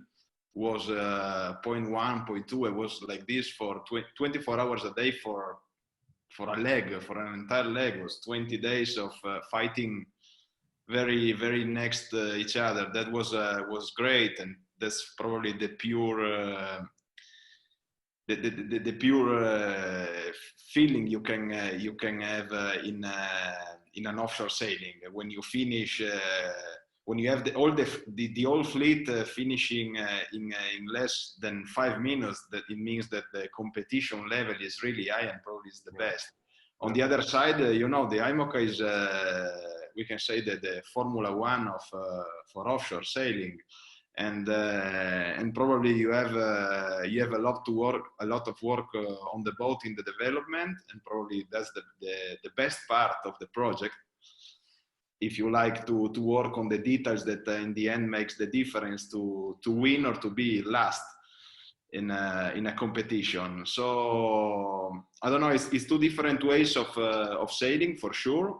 was 0.1, 0.2. It was like this for 24 hours a day for a leg, for an entire leg. It was 20 days of fighting very, very next each other. That was great, and that's probably the pure the pure feeling you can have in an offshore sailing when you finish. When you have the whole fleet finishing in less than 5 minutes, that it means that the competition level is really high and probably is the best. On the other side, you know, the IMOCA is, we can say that the Formula One for offshore sailing, and probably you have a lot of work on the boat in the development, and probably that's the best part of the project. If you like to work on the details that in the end makes the difference to win or to be last in a competition. So I don't know, it's two different ways of sailing for sure,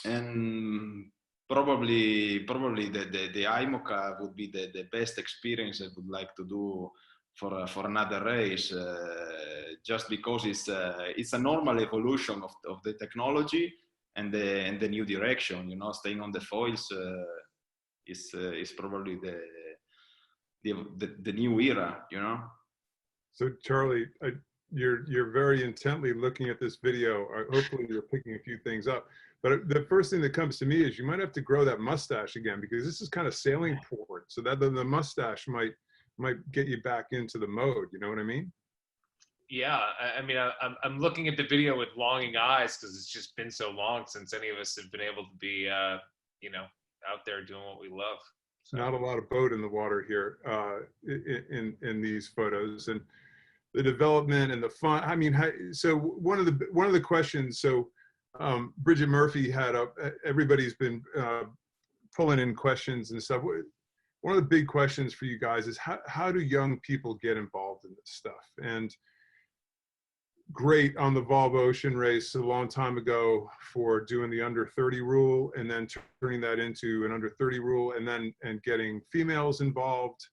and probably the IMOCA would be the best experience I would like to do for another race, just because it's a normal evolution of the technology and the new direction. You know, staying on the foils is probably the new era, you know. So Charlie, you're very intently looking at this video. Hopefully you're picking a few things up. But the first thing that comes to me is you might have to grow that mustache again, because this is kind of sailing port. So that the mustache might get you back into the mode. You know what I mean? Yeah, I mean, I'm looking at the video with longing eyes, because it's just been so long since any of us have been able to be, you know, out there doing what we love. So. Not a lot of boat in the water here in these photos, and the development and the fun. I mean, so one of the questions. So Bridget Murphy had everybody's been pulling in questions and stuff. One of the big questions for you guys is how do young people get involved in this stuff? And great on the Volvo Ocean race a long time ago for doing the under 30 rule and then turning that into an under 30 rule and getting females involved.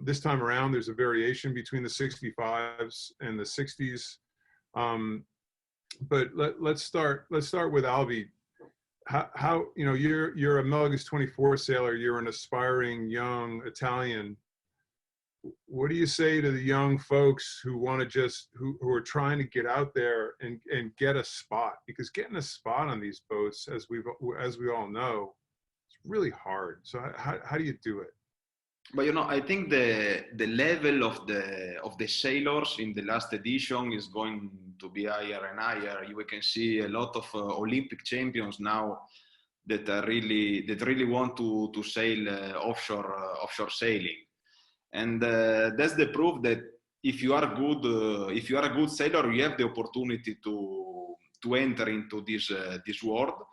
This time around, there's a variation between the 65s and the 60s. But let's start with Albie. How you're a Melgus 24 sailor. You're an aspiring young Italian. What do you say to the young folks who want to who are trying to get out there and get a spot? Because getting a spot on these boats, as we all know, it's really hard. So how do you do it? But I think the level of the sailors in the last edition is going to be higher and higher. We can see a lot of Olympic champions now that really want to sail offshore sailing, and that's the proof that if you are a good sailor, you have the opportunity to enter into this world.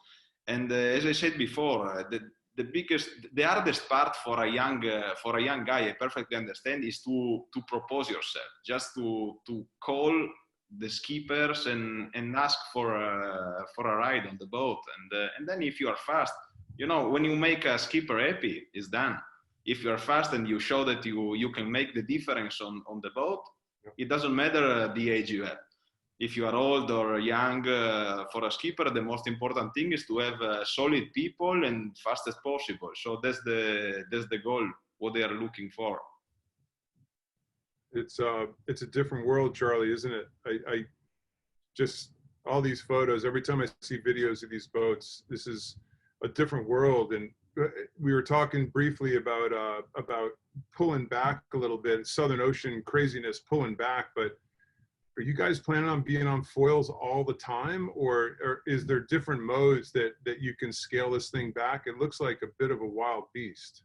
And as I said before, the hardest part for a young guy, I perfectly understand, is to propose yourself, just to call the skippers and ask for a ride on the boat, and then if you are fast, when you make a skipper happy, it's done. If you are fast and you show that you can make the difference on the boat, it doesn't matter the age you have. If you are old or young, for a skipper, the most important thing is to have solid people and fast as possible. So that's the goal, what they are looking for. It's a different world, Charlie, isn't it? I just, all these photos, every time I see videos of these boats, this is a different world. And we were talking briefly about pulling back a little bit, Southern Ocean craziness, pulling back, but are you guys planning on being on foils all the time, or is there different modes that you can scale this thing back? It looks like a bit of a wild beast,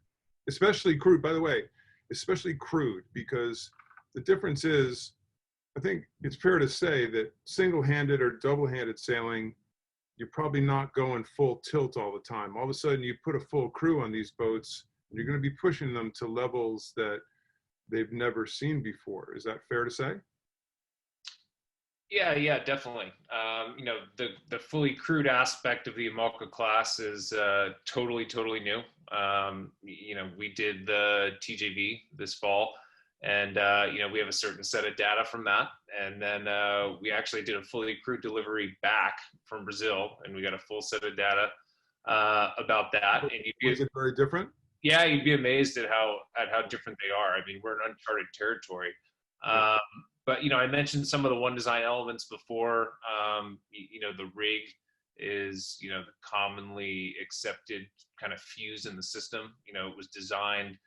especially crude, by the way, especially crude, because the difference is, I think it's fair to say that single-handed or double-handed sailing, you're probably not going full tilt all the time. All of a sudden you put a full crew on these boats, and you're going to be pushing them to levels that they've never seen before. Is that fair to say? Yeah, definitely. The fully crewed aspect of the IMOCA class is totally new. We did the TJV this fall, and we have a certain set of data from that, and then we actually did a fully crewed delivery back from Brazil, and we got a full set of data about that. And is it very different? Yeah, you'd be amazed at how different they are. I mean, we're in uncharted territory. But I mentioned some of the one design elements before. The rig is the commonly accepted kind of fuse in the system. It was designed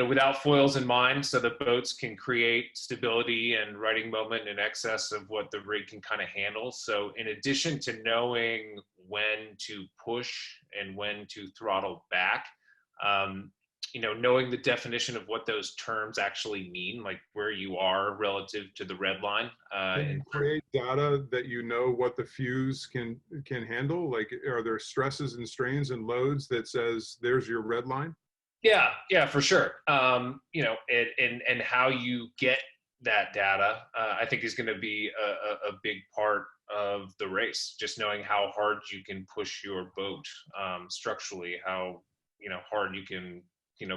without foils in mind, so the boats can create stability and riding moment in excess of what the rig can kind of handle. So in addition to knowing when to push and when to throttle back, knowing the definition of what those terms actually mean, like where you are relative to the red line. Can you create data that what the fuse can handle? Like, are there stresses and strains and loads that says there's your red line? Yeah, for sure. And how you get that data, I think is going to be a big part of the race. Just knowing how hard you can push your boat structurally, how hard you can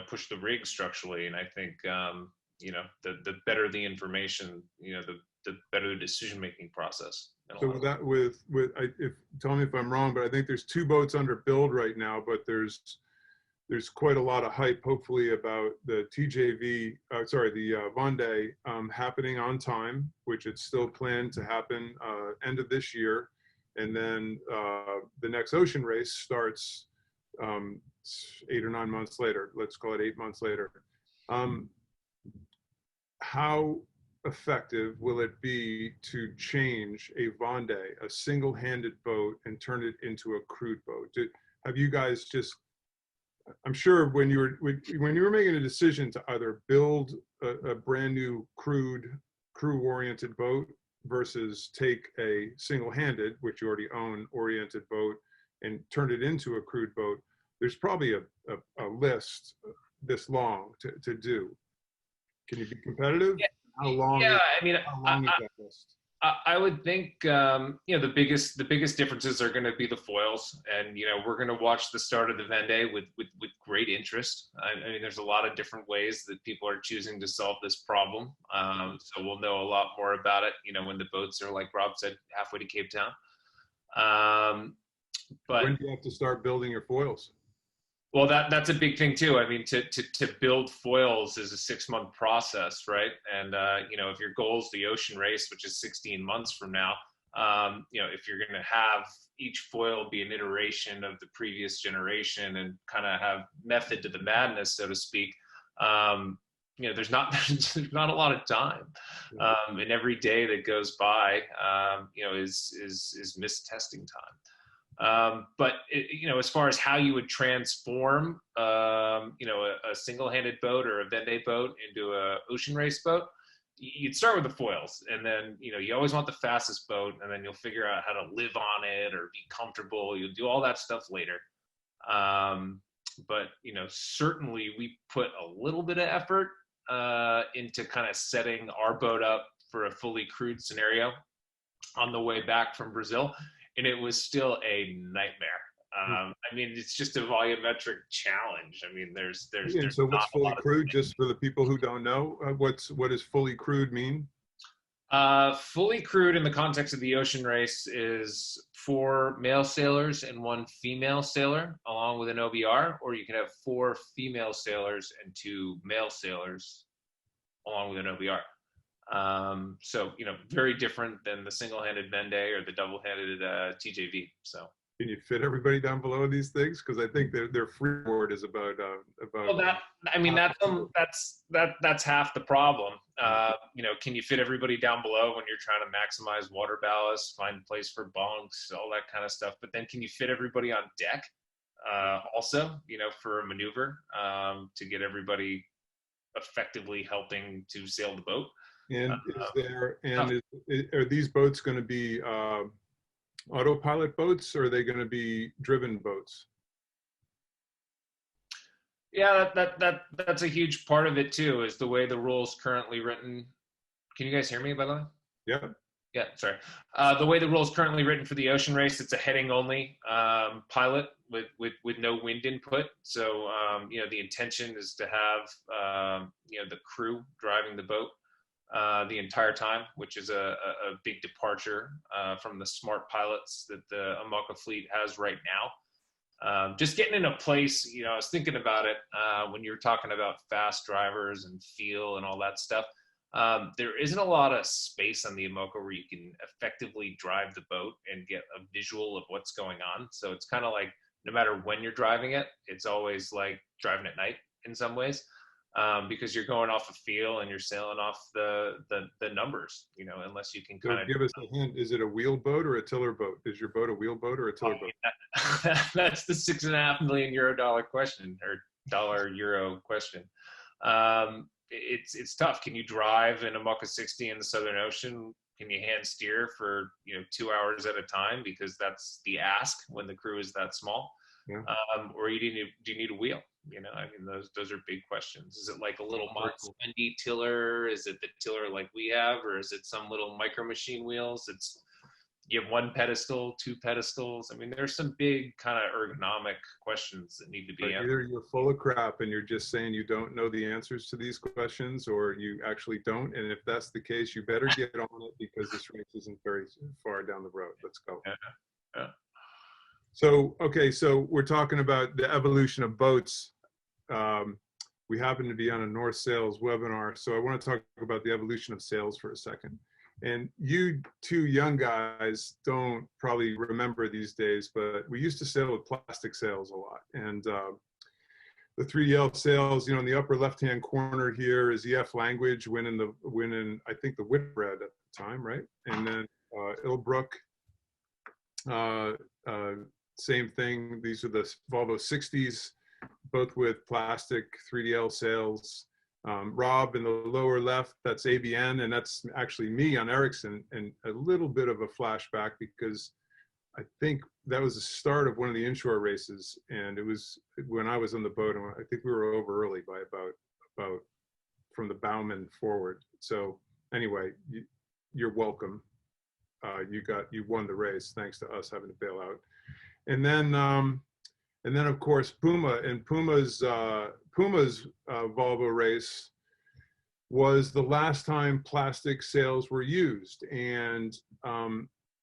push the rig structurally. And I think the better the information, the better the decision making process. So tell me if I'm wrong, but I think there's 2 boats under build right now, but there's quite a lot of hype, hopefully, about the TJV, the Vendée happening on time, which it's still planned to happen end of this year. And then the next ocean race starts 8 or 9 months later. Let's call it 8 months later. How effective will it be to change a Vendée, a single-handed boat, and turn it into a crewed boat? Have you guys I'm sure when you were making a decision to either build a brand new crew-oriented boat versus take a single-handed, which you already own, oriented boat and turn it into a crewed boat, there's probably a list this long to do. Can you be competitive? How long? Yeah, I mean, how long is that list? I would think the biggest differences are going to be the foils, and we're going to watch the start of the Vendée with great interest. I mean, there's a lot of different ways that people are choosing to solve this problem, so we'll know a lot more about it. When the boats are, like Rob said, halfway to Cape Town. But when do you have to start building your foils? well, that's a big thing too. I mean, to build foils is a 6-month process, right? And if your goal is the ocean race, which is 16 months from now, if you're going to have each foil be an iteration of the previous generation and kind of have method to the madness, so to speak, there's not there's not a lot of time, and every day that goes by, is missed testing time. But as far as how you would transform, a single-handed boat or a Vendée boat into a ocean race boat, you'd start with the foils, and then you always want the fastest boat, and then you'll figure out how to live on it or be comfortable. You'll do all that stuff later. But certainly we put a little bit of effort into kind of setting our boat up for a fully crewed scenario on the way back from Brazil. And it was still a nightmare. I mean, it's just a volumetric challenge. I mean, there's so what's fully crewed, just for the people who don't know, what does fully crewed mean? Fully crewed in the context of the ocean race is 4 male sailors and 1 female sailor along with an OBR, or you can have 4 female sailors and 2 male sailors along with an OBR. So very different than the single-handed Vendée or the double-handed TJV. So can you fit everybody down below these things? Because I think their freeboard is about. Well, that's half the problem. Can you fit everybody down below when you're trying to maximize water ballast, find a place for bunks, all that kind of stuff? But then can you fit everybody on deck? Also, for a maneuver, to get everybody effectively helping to sail the boat. And are these boats going to be autopilot boats, or are they going to be driven boats? Yeah, that's a huge part of it too, is the way the rule's currently written. Can you guys hear me, by the way? Yeah. Yeah, sorry. The way the rule's currently written for the ocean race, it's a heading only pilot with no wind input. So the intention is to have the crew driving the boat the entire time, which is a big departure from the smart pilots that the IMOCA fleet has right now. Just getting in a place, I was thinking about it when you were talking about fast drivers and feel and all that stuff. There isn't a lot of space on the IMOCA where you can effectively drive the boat and get a visual of what's going on. So it's kind of like, no matter when you're driving it, it's always like driving at night in some ways. Because you're going off a feel and you're sailing off the numbers, unless you can kind of give us a hint. Is it a wheel boat or a tiller boat? Is your boat a wheel boat or a tiller boat? That's the $6.5 million question, or dollar-euro question. It's tough. Can you drive in a IMOCA 60 in the Southern Ocean? Can you hand steer for 2 hours at a time? Because that's the ask when the crew is that small. Yeah. Or do you need a wheel? I mean, those are big questions. Is it like a little Montspendi tiller? Is it the tiller like we have, or is it some little micro machine wheels? You have 1 pedestal, 2 pedestals. I mean, there's some big kind of ergonomic questions that need to be answered. Either you're full of crap and you're just saying you don't know the answers to these questions, or you actually don't. And if that's the case, you better get on it, because this race isn't very far down the road. Let's go. Yeah. So, okay, so we're talking about the evolution of boats. We happen to be on a North Sails webinar, so I want to talk about the evolution of sails for a second. And you 2 young guys don't probably remember these days, but we used to sail with plastic sails a lot. And the 3L sails, in the upper left-hand corner here is EF Language, winning I think the Whitbread at the time, right? And then Ilbrook, same thing. These are the Volvo 60s, both with plastic 3DL sails. Rob in the lower left, that's ABN, and that's actually me on Ericsson. And a little bit of a flashback, because I think that was the start of one of the inshore races, and it was when I was on the boat, and I think we were over early by about from the bowman forward. So anyway, you're welcome. You won the race thanks to us having to bail out. And then of course Puma, and Puma's Volvo race was the last time plastic sails were used. And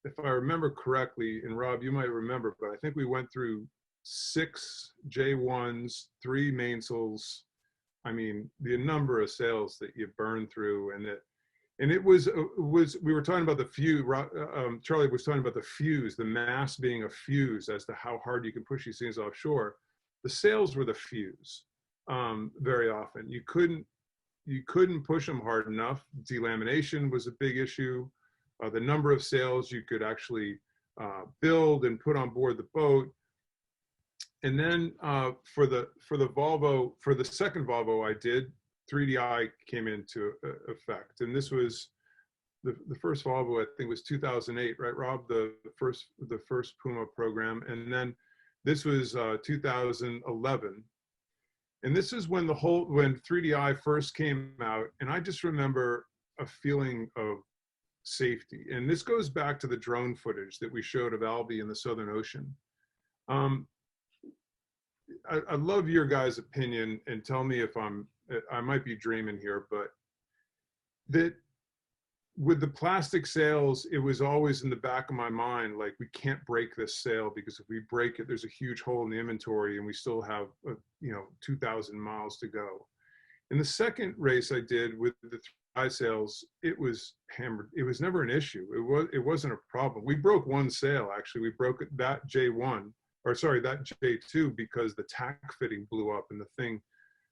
if I remember correctly, and Rob, you might remember, but I think we went through 6 J1s, 3 mainsails. I mean, the number of sails that you burn through, and it was we were talking about the fuse. Charlie was talking about the fuse, the mass being a fuse as to how hard you can push these things offshore. The sails were the fuse. Very often, you couldn't push them hard enough. Delamination was a big issue. The number of sails you could actually build and put on board the boat. And then for the Volvo, for the second Volvo I did, 3DI came into effect. And this was the first Volvo, I think, was 2008, right, Rob? The first Puma program. And then this was 2011. And this is when when 3DI first came out, and I just remember a feeling of safety. And this goes back to the drone footage that we showed of Albie in the Southern Ocean. I love your guys' opinion, and tell me if I might be dreaming here, but that with the plastic sails, it was always in the back of my mind, like, we can't break this sail, because if we break it, there's a huge hole in the inventory, and we still have 2,000 miles to go. In the second race I did with the 3DI sails, it was hammered. It was never an issue. It wasn't a problem. We broke one sail, actually. We broke that J1, or sorry, that J2, because the tack fitting blew up and the thing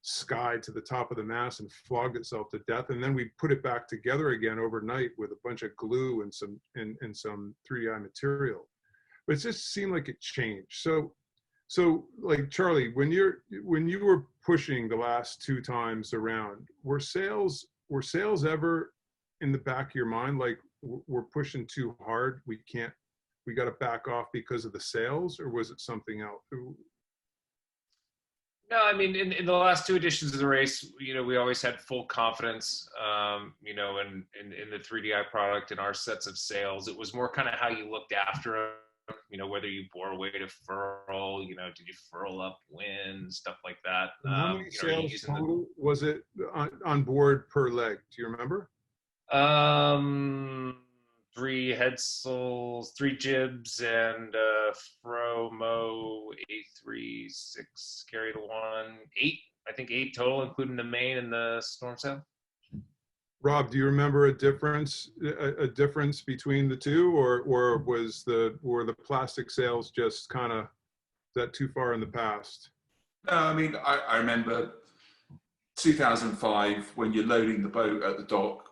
skied to the top of the mast and flogged itself to death. And then we put it back together again overnight with a bunch of glue and some 3DI material. But it just seemed like it changed. So like, Charlie, when you were pushing the last 2 times around, were sails ever in the back of your mind, like, we're pushing too hard, we got to back off because of the sails, or was it something else? No, I mean, in the last 2 editions of the race, we always had full confidence, in the 3DI product and our sets of sails. It was more kind of how you looked after them, whether you bore away to furl, did you furl upwind, stuff like that. How many sails total was it on board per leg? Do you remember? 3 headsails, 3 jibs, and Fromo A3, 6 carry to 1, 8. I think 8 total, including the main and the storm sail. Rob, do you remember a difference between the two, or were the plastic sails just kind of, is that too far in the past? No, I mean, I remember 2005 when you're loading the boat at the dock.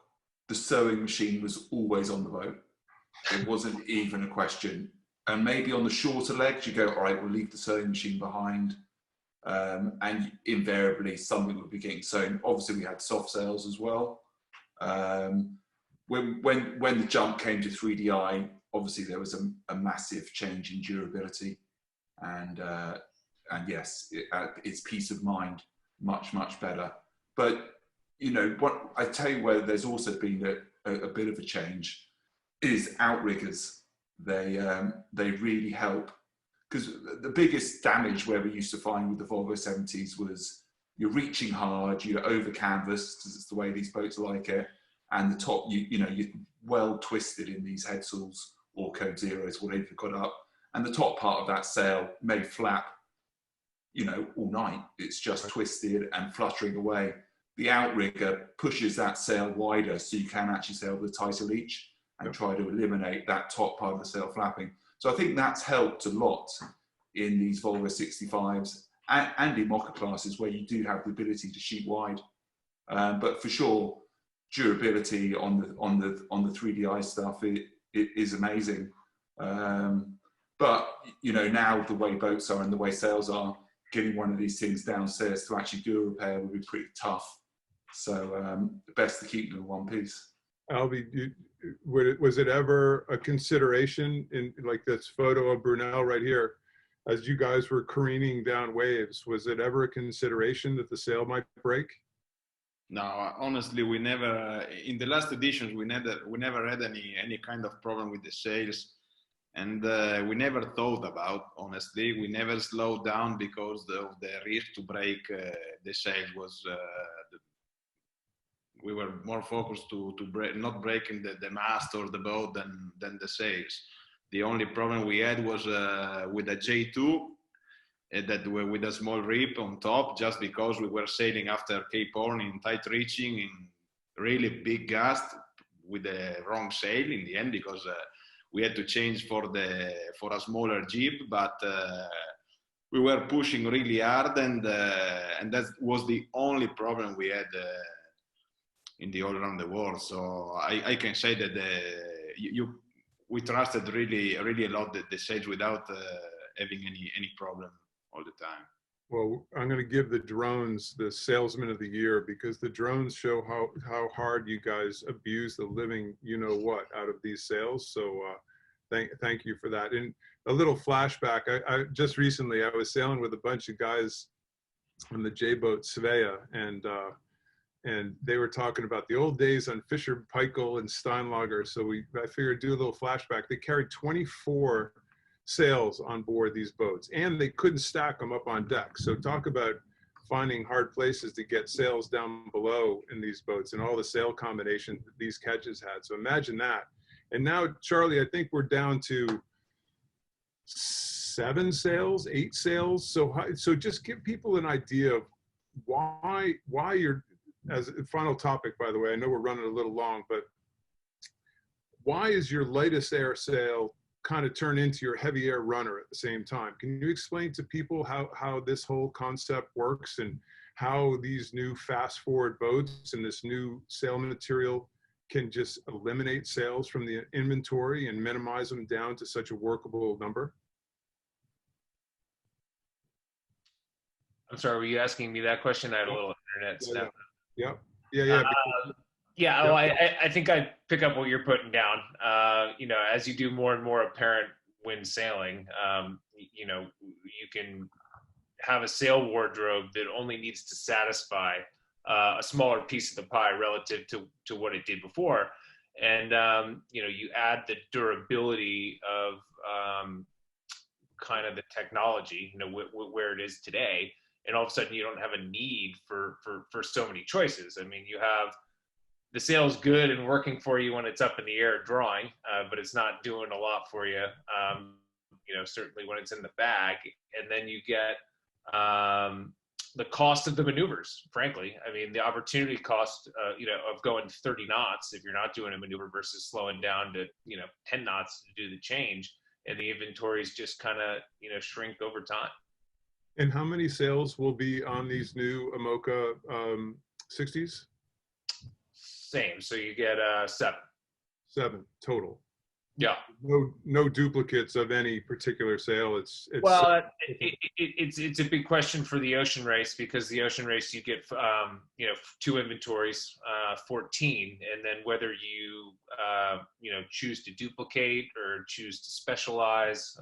The sewing machine was always on the boat. It wasn't even a question. And maybe on the shorter legs, you go, all right, we'll leave the sewing machine behind. And invariably something would be getting sewn. Obviously we had soft sails as well. When the jump came to 3DI, obviously there was a massive change in durability. And yes, it's peace of mind, much, much better. But what I tell you, where there's also been a bit of a change is outriggers. They really help, because the biggest damage where we used to find with the Volvo 70s was you're reaching hard, you're over canvas, because it's the way these boats like it, and the top, you're well twisted in these headsails or code zeros, whatever you've got up, and the top part of that sail may flap, all night. It's just twisted and fluttering away. The outrigger pushes that sail wider, so you can actually sail with a tighter leach and try to eliminate that top part of the sail flapping. So I think that's helped a lot in these Volvo 65s and IMOCA classes, where you do have the ability to sheet wide. But for sure, durability on the 3DI stuff, it is amazing. But now the way boats are and the way sails are, getting one of these things downstairs to actually do a repair would be pretty tough. So best to keep them in one piece. Albie, was it ever a consideration in, like, this photo of Brunel right here, as you guys were careening down waves, was it ever a consideration that the sail might break? No, honestly, we never. In the last editions, we never had any kind of problem with the sales, and we never thought about. Honestly, we never slowed down because of the risk to break the sales was. We were more focused to break, not breaking the mast or the boat than the sails. The only problem we had was with a J2 that were with a small rip on top, just because we were sailing after Cape Horn in tight reaching in really big gust with the wrong sail in the end, because we had to change for a smaller jib, but we were pushing really hard, and that was the only problem we had in the all around the world. So I can say that we trusted really a lot the sails without having any problem all the time. Well, I'm going to give the drones the salesman of the year, because the drones show how hard you guys abuse the living, you know what, out of these sails. So thank you for that. And a little flashback, I just recently, I was sailing with a bunch of guys on the J-boat Svea, and they were talking about the old days on Fisher Paykel and Steinlager. So I figured do a little flashback. They carried 24 sails on board these boats, and they couldn't stack them up on deck. So talk about finding hard places to get sails down below in these boats, and all the sail combinations that these catches had. So imagine that. And now, Charlie, I think we're down to 7 sails, 8 sails. So just give people an idea of why you're, as a final topic, by the way, I know we're running a little long, but why is your lightest air sail kind of turn into your heavy air runner at the same time? Can you explain to people how this whole concept works, and how these new fast forward boats and this new sail material can just eliminate sails from the inventory and minimize them down to such a workable number? I'm sorry, were you asking me that question? I had a little internet snap. Yeah. Yeah, well, I think I pick up what you're putting down. You know, as you do more and more apparent wind sailing, you know, you can have a sail wardrobe that only needs to satisfy a smaller piece of the pie relative to what it did before. And, you know, you add the durability of kind of the technology, you know, where it is today. And all of a sudden you don't have a need for so many choices. I mean, you have the sail's good and working for you when it's up in the air drawing, but it's not doing a lot for you, you know, certainly when it's in the bag. And then you get the cost of the maneuvers, frankly. I mean, the opportunity cost, you know, of going 30 knots if you're not doing a maneuver versus slowing down to, you know, 10 knots to do the change. And the inventories just kind of, you know, shrink over time. And how many sails will be on these new IMOCA 60s? Same. So you get 7. 7 total. Yeah. No duplicates of any particular sail. It's well, it's a big question for the ocean race, because the ocean race you get you know, 2 inventories, 14, and then whether you you know, choose to duplicate or choose to specialize,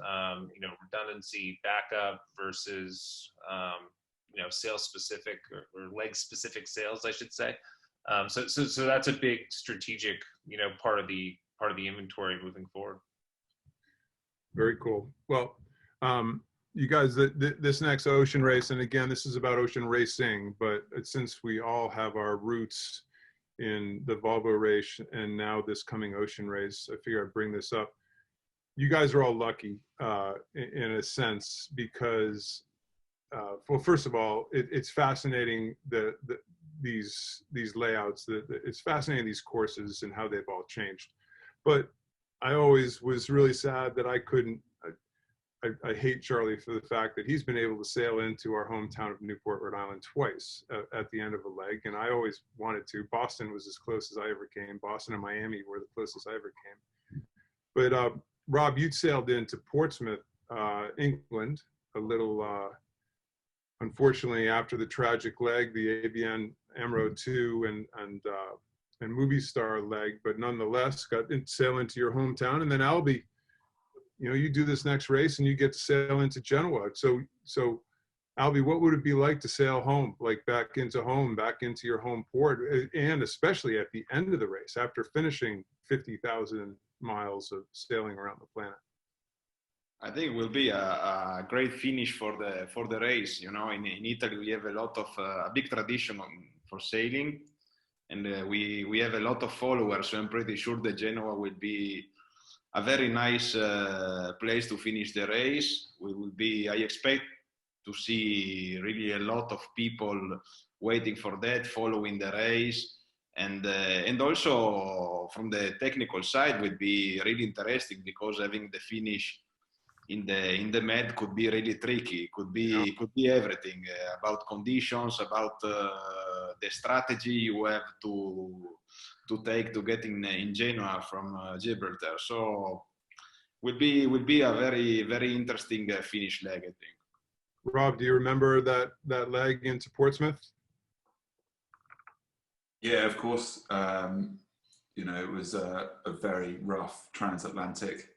you know, redundancy, backup versus you know, sail specific or leg specific sails, I should say. So that's a big strategic, you know, part of the inventory moving forward. Very cool. Well, you guys, this next ocean race, and again, this is about ocean racing, but since we all have our roots in the Volvo race and now this coming ocean race, I figure I'd bring this up. You guys are all lucky in a sense, because well, first of all, it's fascinating these layouts. It's fascinating, these courses and how they've all changed. But I always was really sad that I couldn't. I hate Charlie for the fact that he's been able to sail into our hometown of Newport, Rhode Island twice at the end of a leg, and I always wanted to. Boston was as close as I ever came. Boston and Miami were the closest I ever came. But Rob, you'd sailed into Portsmouth, England, a little. Unfortunately, after the tragic leg, the ABN AMRO 2 and Movie Star leg, but nonetheless got to sail into your hometown. And then Albie, you know, you do this next race and you get to sail into Genoa. So Albie, what would it be like to sail home, like back into your home port, and especially at the end of the race after finishing 50,000 miles of sailing around the planet? I think it will be a great finish for the race. You know, in Italy we have a lot of a big tradition for sailing, and we have a lot of followers. So I'm pretty sure that Genoa will be a very nice place to finish the race. We will be, I expect, to see really a lot of people waiting for that, following the race, and also from the technical side would be really interesting, because having the finish in the med could be really tricky. Could be everything about conditions, about the strategy you have to take to get in Genoa from Gibraltar. So will be a very, very interesting finish leg, I think. Rob, do you remember that leg into Portsmouth? Yeah, of course. You know, it was a very rough transatlantic,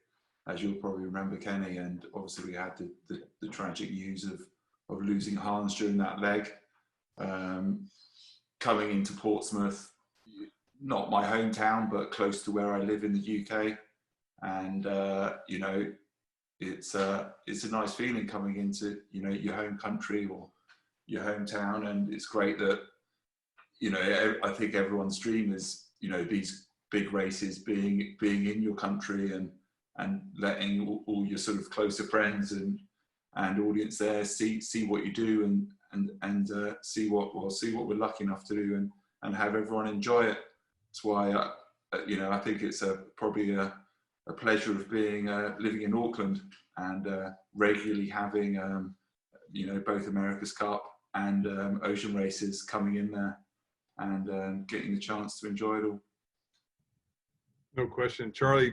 as you'll probably remember, Kenny. And obviously we had the tragic news of losing Hans during that leg. Coming into Portsmouth, not my hometown, but close to where I live in the UK. And, you know, it's a nice feeling coming into, you know, your home country or your hometown. And it's great that, you know, I think everyone's dream is, you know, these big races being in your country and letting all your sort of closer friends and audience there see what you do and see what we're lucky enough to do and have everyone enjoy it. That's why you know, I think it's probably a pleasure of being living in Auckland and regularly having you know, both America's Cup and ocean races coming in there and getting the chance to enjoy it all. No question. Charlie,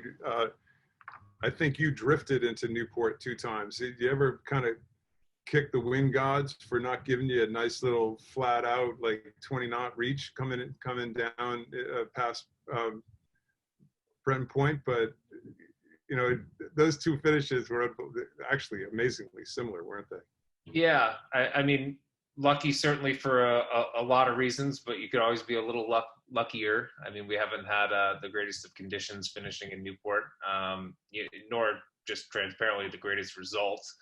I think you drifted into Newport 2 times. Did you ever kind of kick the wind gods for not giving you a nice little flat out, like 20-knot reach coming down past Brenton Point? But, you know, those 2 finishes were actually amazingly similar, weren't they? Yeah, I mean, lucky certainly for a lot of reasons, but you could always be a little luckier. I mean, we haven't had the greatest of conditions finishing in Newport, nor just transparently the greatest results.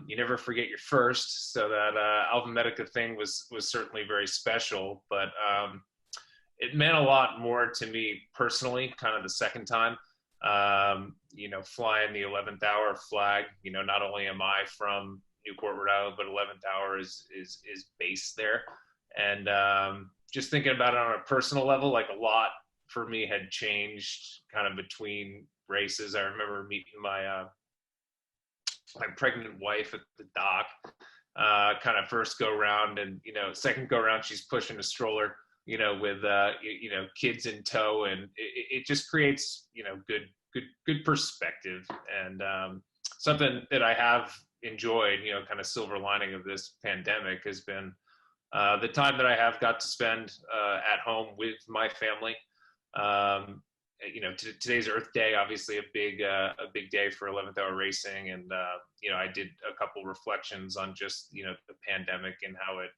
You never forget your first, so that Alvamedica thing was certainly very special, but it meant a lot more to me personally, kind of the second time. You know, flying the 11th hour flag, you know, not only am I from Newport, Rhode Island, but 11th hour is based there. And just thinking about it on a personal level, like a lot for me had changed kind of between races. I remember meeting my pregnant wife at the dock, kind of first go round, and, you know, second go round, she's pushing a stroller, you know, with, you know, kids in tow, and it just creates, you know, good perspective, and something that I have enjoyed, you know, kind of silver lining of this pandemic has been the time that I have got to spend at home with my family. You know, today's Earth Day, obviously a big day for 11th hour racing, and you know, I did a couple reflections on just, you know, the pandemic and how it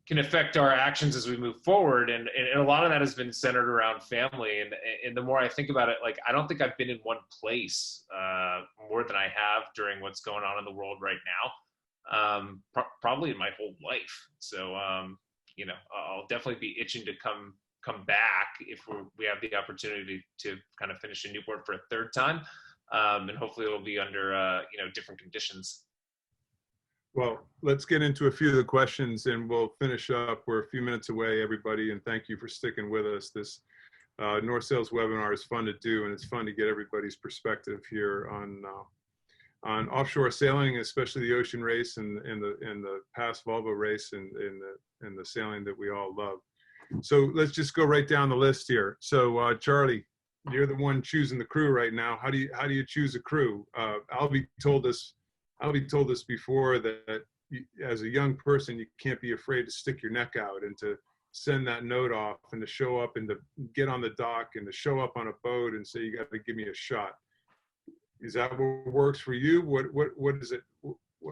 can affect our actions as we move forward, and a lot of that has been centered around family. And the more I think about it, like, I don't think I've been in one place more than I have during what's going on in the world right now, probably in my whole life. So you know, I'll definitely be itching to come back if we have the opportunity to kind of finish in Newport for a 3rd time, and hopefully it'll be under you know, different conditions. Well, let's get into a few of the questions and we'll finish up. We're a few minutes away, everybody, and thank you for sticking with us. This North Sails webinar is fun to do, and it's fun to get everybody's perspective here on offshore sailing, especially the ocean race and the past Volvo race and the sailing that we all love. So let's just go right down the list here. So Charlie, you're the one choosing the crew right now. How do you choose a crew? Albie told us before that as a young person, you can't be afraid to stick your neck out and to send that note off and to show up and to get on the dock and to show up on a boat and say, you got to give me a shot. Is that what works for you? What is it?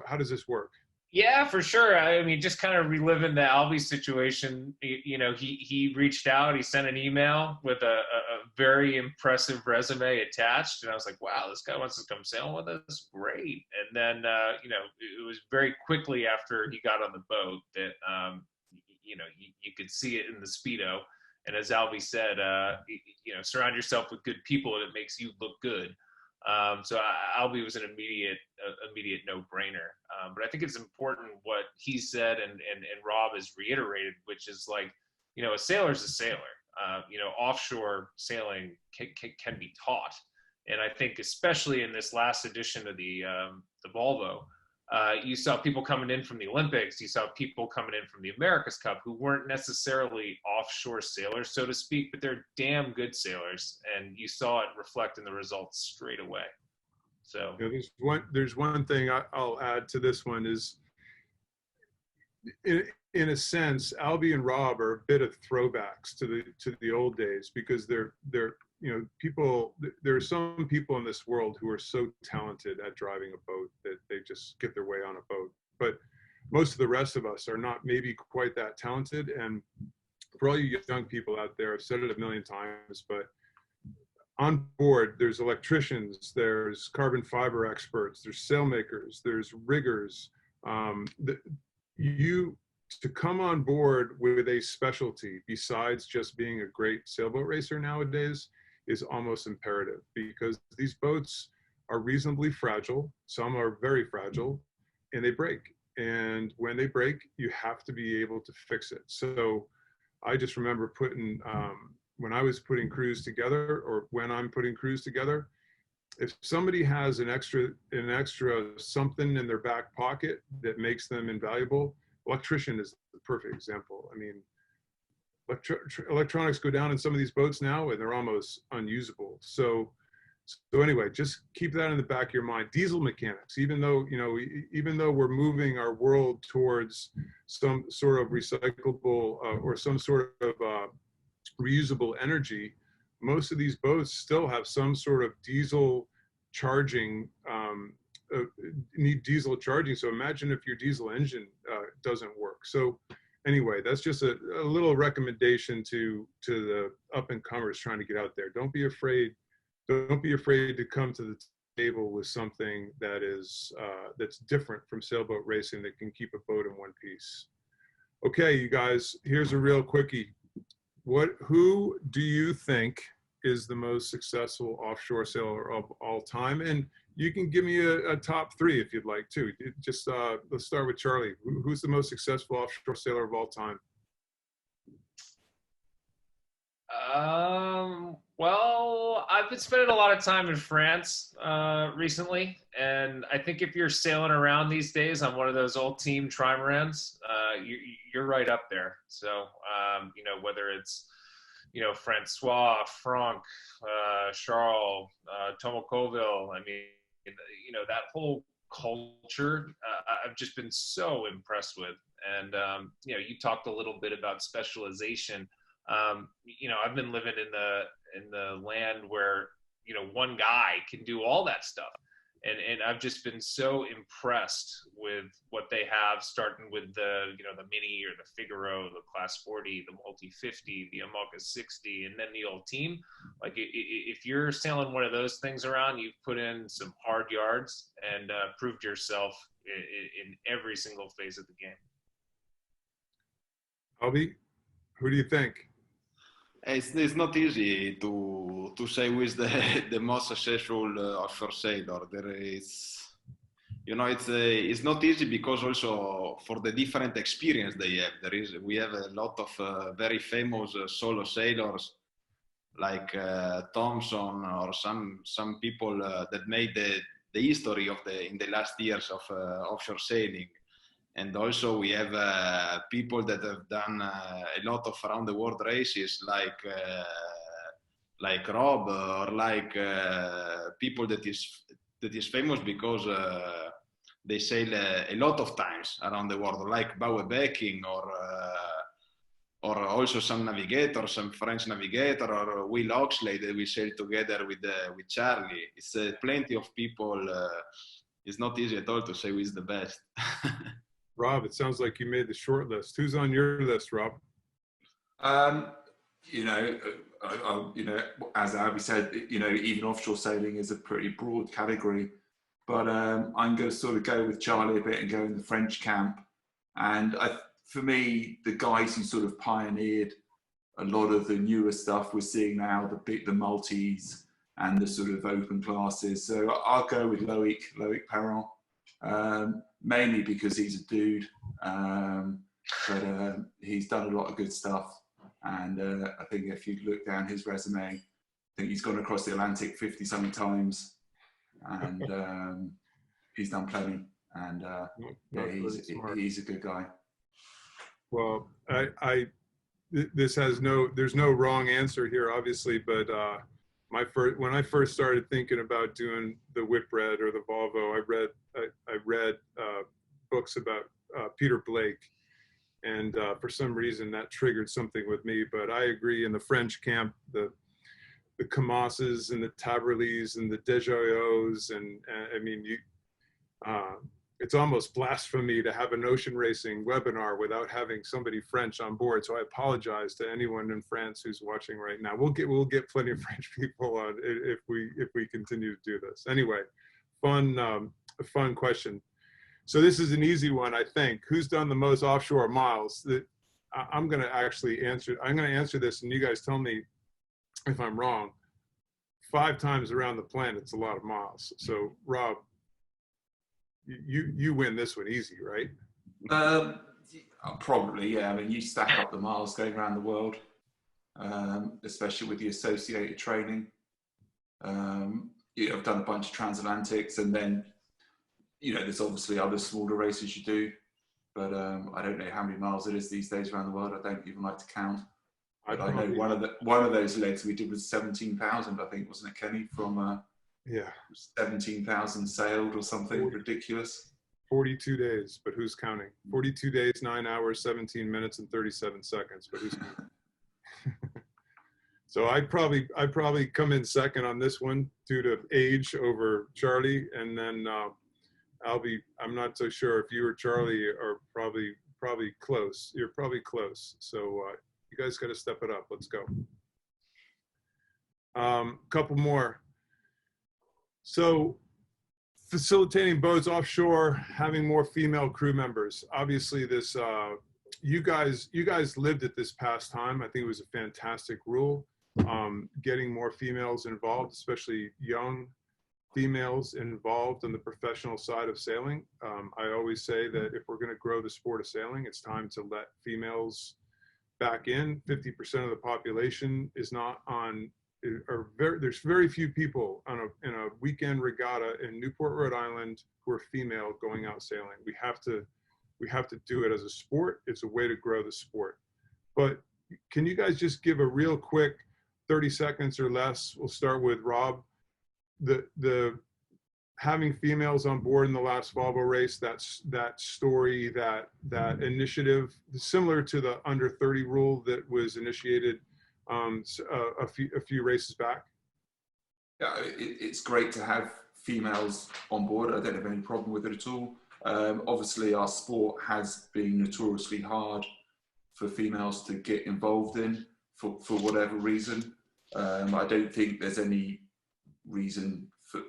how does this work? Yeah, for sure. I mean, just kind of reliving the Albie situation. You know, he reached out. He sent an email with a very impressive resume attached, and I was like, "Wow, this guy wants to come sailing with us. Great!" And then, you know, it was very quickly after he got on the boat that, you know, you could see it in the Speedo. And as Albie said, you know, surround yourself with good people, and it makes you look good. So Albie was an immediate no-brainer. But I think it's important what he said and Rob has reiterated, which is like, you know, a sailor's a sailor. You know, offshore sailing can be taught. And I think especially in this last edition of the Volvo, you saw people coming in from the Olympics, you saw people coming in from the America's Cup who weren't necessarily offshore sailors, so to speak, but they're damn good sailors, and you saw it reflect in the results straight away. So you know, there's one thing I'll add to this one is, in a sense, Albie and Rob are a bit of throwbacks to the old days, because they're you know, there are some people in this world who are so talented at driving a boat that they just get their way on a boat. But most of the rest of us are not maybe quite that talented. And for all you young people out there, I've said it a million times, but on board, there's electricians, there's carbon fiber experts, there's sailmakers, there's riggers. To come on board with a specialty besides just being a great sailboat racer nowadays is almost imperative, because these boats are reasonably fragile. Some are very fragile, and they break. And when they break, you have to be able to fix it. So I just remember putting, when I was putting crews together, or when I'm putting crews together, if somebody has an extra something in their back pocket that makes them invaluable, electrician is the perfect example. I mean, electronics go down in some of these boats now and they're almost unusable. So anyway, just keep that in the back of your mind. Diesel mechanics, even though, you know, even though we're moving our world towards some sort of recyclable or some sort of reusable energy, most of these boats still have some sort of diesel charging, need diesel charging. So imagine if your diesel engine doesn't work. So anyway, that's just a little recommendation to the up and comers trying to get out there. Don't be afraid to come to the table with something that is that's different from sailboat racing, that can keep a boat in one piece. Okay, you guys, here's a real quickie. Who do you think is the most successful offshore sailor of all time? And you can give me a top three if you'd like to. Just let's start with Charlie. Who's the most successful offshore sailor of all time? Well, I've been spending a lot of time in France recently, and I think if you're sailing around these days on one of those old team trimarans, you're right up there. So, you know, whether it's, you know, Francois, Franck, Charles, Tomo Colville, I mean, you know, that whole culture, I've just been so impressed with. And, you know, you talked a little bit about specialization. You know, I've been living in the land where, you know, one guy can do all that stuff. And I've just been so impressed with what they have, starting with the, you know, the Mini or the Figaro, the Class 40, the Multi 50, the IMOCA 60, and then the old team. Like, if you're sailing one of those things around, you've put in some hard yards and proved yourself in every single phase of the game. Albie, who do you think? It's not easy to say who is the most successful offshore sailor. There is, you know, it's not easy because also for the different experience they have. We have a lot of very famous solo sailors like Thompson, or some people that made the history of in the last years of offshore sailing. And also we have people that have done a lot of around the world races, like Rob, or like people that is famous because they sail a lot of times around the world, like Bowe Becking, or also some navigators, some French navigator, or Will Oxley that we sail together with Charlie. It's plenty of people it's not easy at all to say who is the best. Rob, it sounds like you made the short list. Who's on your list, Rob? You know, you know, as Albie said, you know, even offshore sailing is a pretty broad category. But I'm going to sort of go with Charlie a bit and go in the French camp. And for me, the guys who sort of pioneered a lot of the newer stuff we're seeing now, the multis and the sort of open classes. So I'll go with Loic Perron, mainly because he's a dude, but he's done a lot of good stuff. And I think if you look down his resume, I think he's gone across the Atlantic 50-something times, and he's done plenty. And yeah, he's a good guy. Well, there's no wrong answer here, obviously, but when I first started thinking about doing the Whitbread or the Volvo, I read books about Peter Blake, and for some reason that triggered something with me. But I agree, in the French camp, the Camasses and the Taberlys and the Desjoyeaux, and I mean, it's almost blasphemy to have an ocean racing webinar without having somebody French on board. So I apologize to anyone in France who's watching right now. We'll get plenty of French people on if we continue to do this. Anyway, a fun question. So this is an easy one, I think. Who's done the most offshore miles? I'm going to actually answer. I'm going to answer this, and you guys tell me if I'm wrong. 5 times around the planet's a lot of miles. So Rob, you win this one easy, right? Probably, yeah. I mean, you stack up the miles going around the world, especially with the associated training. I've done a bunch of transatlantics, and then, you know, there's obviously other smaller races you do, but I don't know how many miles it is these days around the world. I don't even like to count. But I know one of those legs we did was 17,000, I think, wasn't it, Kenny? From 17,000 sailed or something ridiculous. 42 days, but who's counting? 42 days, 9 hours, 17 minutes, and 37 seconds, but who's counting? So I'd probably come in second on this one due to age over Charlie, and then Albie, I'm not so sure if you or Charlie are probably close. You're probably close. So you guys got to step it up. Let's go. Couple more. So facilitating boats offshore, having more female crew members. Obviously this, you guys lived it this past time. I think it was a fantastic rule. Getting more females involved, especially young females involved in the professional side of sailing. I always say that if we're going to grow the sport of sailing, it's time to let females back in. 50% of the population is not on, there's very few people in a weekend regatta in Newport, Rhode Island, who are female going out sailing. We have to do it as a sport. It's a way to grow the sport. But can you guys just give a real quick 30 seconds or less? We'll start with Rob. The having females on board in the last Volvo race, that story, that initiative, similar to the under 30 rule that was initiated a few races back. Yeah, it's great to have females on board. I don't have any problem with it at all. Obviously, our sport has been notoriously hard for females to get involved in for whatever reason. I don't think there's any reason for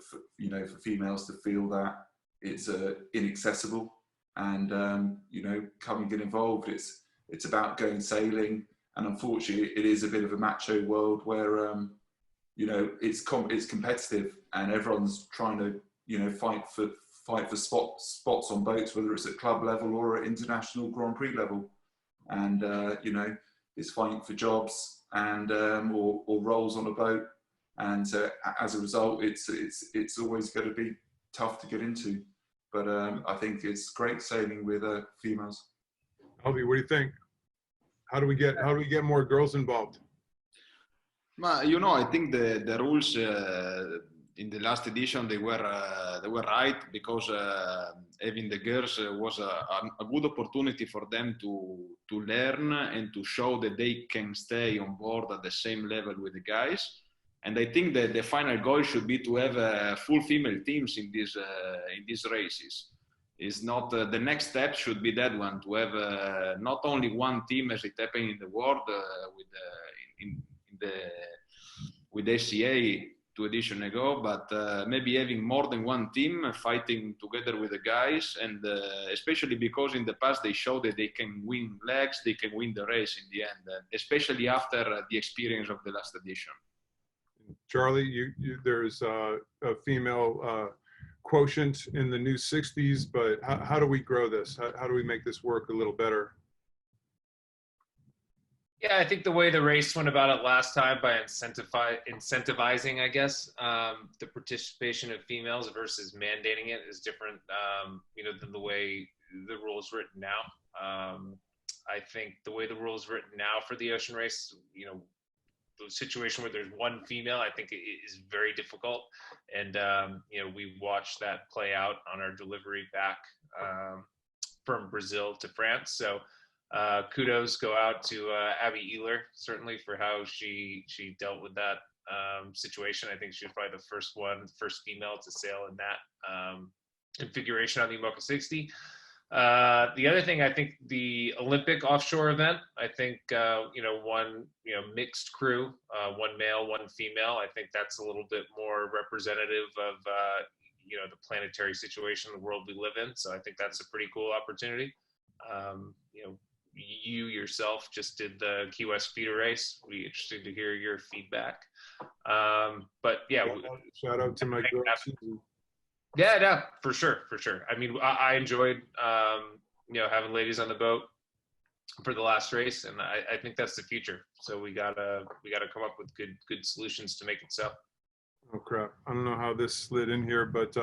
females to feel that it's inaccessible, and come and get involved. It's about going sailing, and unfortunately, it is a bit of a macho world where it's competitive, and everyone's trying to fight for spots on boats, whether it's at club level or at international Grand Prix level, and it's fighting for jobs and or roles on a boat. And as a result, it's always going to be tough to get into. But I think it's great sailing with females. Albie, what do you think? How do we get more girls involved? I think the rules in the last edition they were right, because having the girls was a good opportunity for them to learn and to show that they can stay on board at the same level with the guys. And I think that the final goal should be to have full female teams in these races. Is not the next step should be that one, to have not only one team as it happened in the world with ACA 2 editions ago, but maybe having more than one team fighting together with the guys, and especially because in the past they showed that they can win legs, they can win the race in the end, especially after the experience of the last edition. Charlie, there's a female quotient in the new 60s, but how do we grow this? How do we make this work a little better? Yeah, I think the way the race went about it last time, by incentivizing, I guess, the participation of females versus mandating it, is different, than the way the rules written now. I think the way the rules written now for the ocean race, the situation where there's one female, I think it is very difficult. And, we watched that play out on our delivery back from Brazil to France. So kudos go out to Abby Ehler, certainly, for how she dealt with that situation. I think she was probably the first female to sail in that configuration on the IMOCA 60. The other thing, I think the Olympic offshore event, I think, one, mixed crew, one male, one female. I think that's a little bit more representative of, the planetary situation, the world we live in. So I think that's a pretty cool opportunity. You yourself just did the Key West feeder race. It'll be interesting to hear your feedback. But yeah. Shout out to my girl, Susie. Yeah, no, for sure. I mean, I enjoyed, having ladies on the boat for the last race, and I think that's the future. So we gotta come up with good solutions to make it so. Oh crap! I don't know how this slid in here, but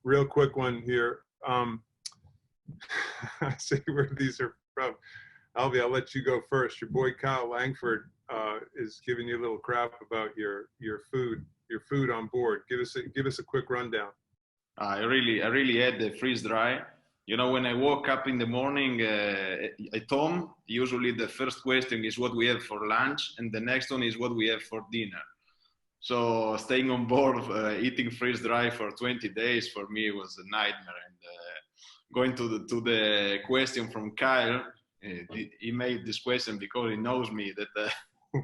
real quick one here. I see where these are from. Albie, I'll let you go first. Your boy Kyle Langford is giving you a little crap about your food on board. Give us a quick rundown. I really had the freeze dry. When I woke up in the morning at home, usually the first question is what we have for lunch, and the next one is what we have for dinner. So staying on board, eating freeze dry for 20 days for me was a nightmare. And going to the question from Kyle, he made this question because he knows me that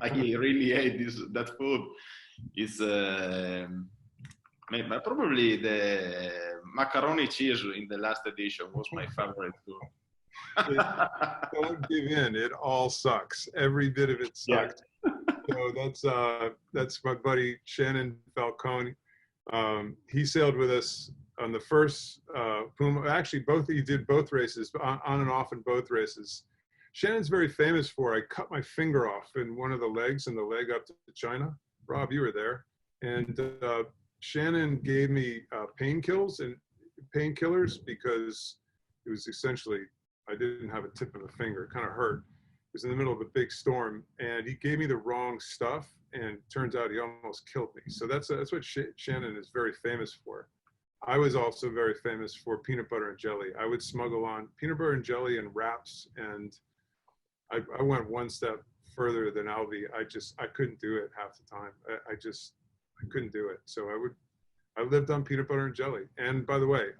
I really ate that food. It's probably the macaroni cheese in the last edition was my favorite food. Don't give in. It all sucks. Every bit of it sucked. Yeah. So that's my buddy Shannon Falcone. He sailed with us on the first Puma. Actually, he did both races, on and off in both races. Shannon's very famous for, I cut my finger off in one of the legs, in the leg up to China. Rob, you were there. And Shannon gave me painkillers because it was essentially, I didn't have a tip of a finger. It kind of hurt. It was in the middle of a big storm, and he gave me the wrong stuff, and turns out he almost killed me. So that's what Shannon is very famous for. I was also very famous for peanut butter and jelly. I would smuggle on peanut butter and jelly and wraps, and I went one step further than Albie. I couldn't do it half the time. I couldn't do it. So I lived on peanut butter and jelly. And by the way,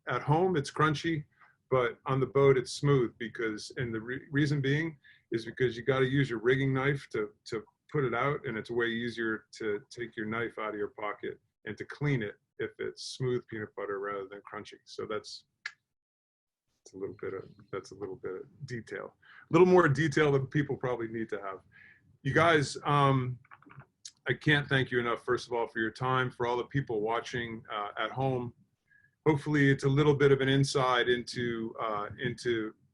at home it's crunchy, but on the boat it's smooth, because, and the reason being is because you got to use your rigging knife to put it out, and it's way easier to take your knife out of your pocket and to clean it if it's smooth peanut butter rather than crunchy. So that's a little bit of detail, a little more detail than people probably need to have. You guys, I can't thank you enough, first of all, for your time, for all the people watching at home. Hopefully it's a little bit of an insight into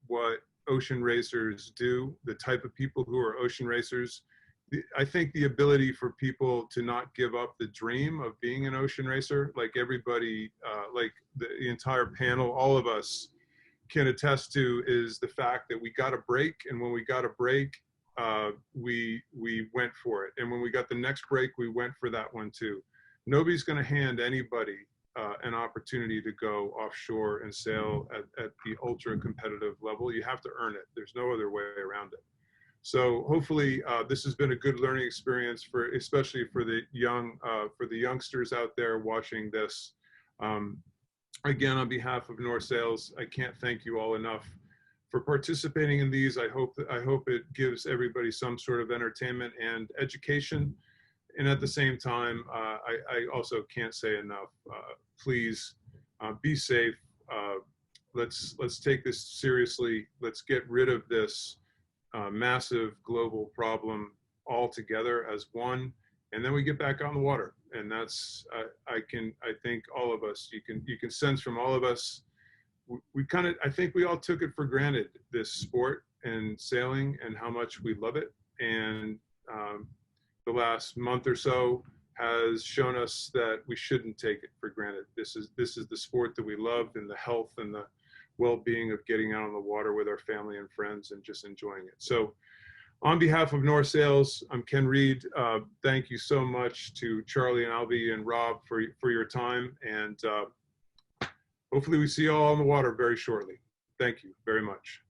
what ocean racers do, the type of people who are ocean racers. I think the ability for people to not give up the dream of being an ocean racer, like everybody, like the entire panel, all of us can attest to, is the fact that we got a break, and when we got a break, we went for it. And when we got the next break, we went for that one too. Nobody's going to hand anybody an opportunity to go offshore and sail at the ultra competitive level. You have to earn it. There's no other way around it. So hopefully this has been a good learning experience especially for the youngsters out there watching this. Again, on behalf of North Sales, I can't thank you all enough for participating in these. I hope it gives everybody some sort of entertainment and education. And at the same time, I also can't say enough. Please be safe. Let's take this seriously. Let's get rid of this massive global problem all together as one, and then we get back on the water. And that's I think all of us, you can sense from all of us, I think we all took it for granted, this sport and sailing, and how much we love it. And the last month or so has shown us that we shouldn't take it for granted. This is the sport that we love, and the health and the well-being of getting out on the water with our family and friends and just enjoying it. So on behalf of North Sales, I'm Ken Reed. Thank you so much to Charlie and Albie and Rob for your time. And hopefully we see you all on the water very shortly. Thank you very much.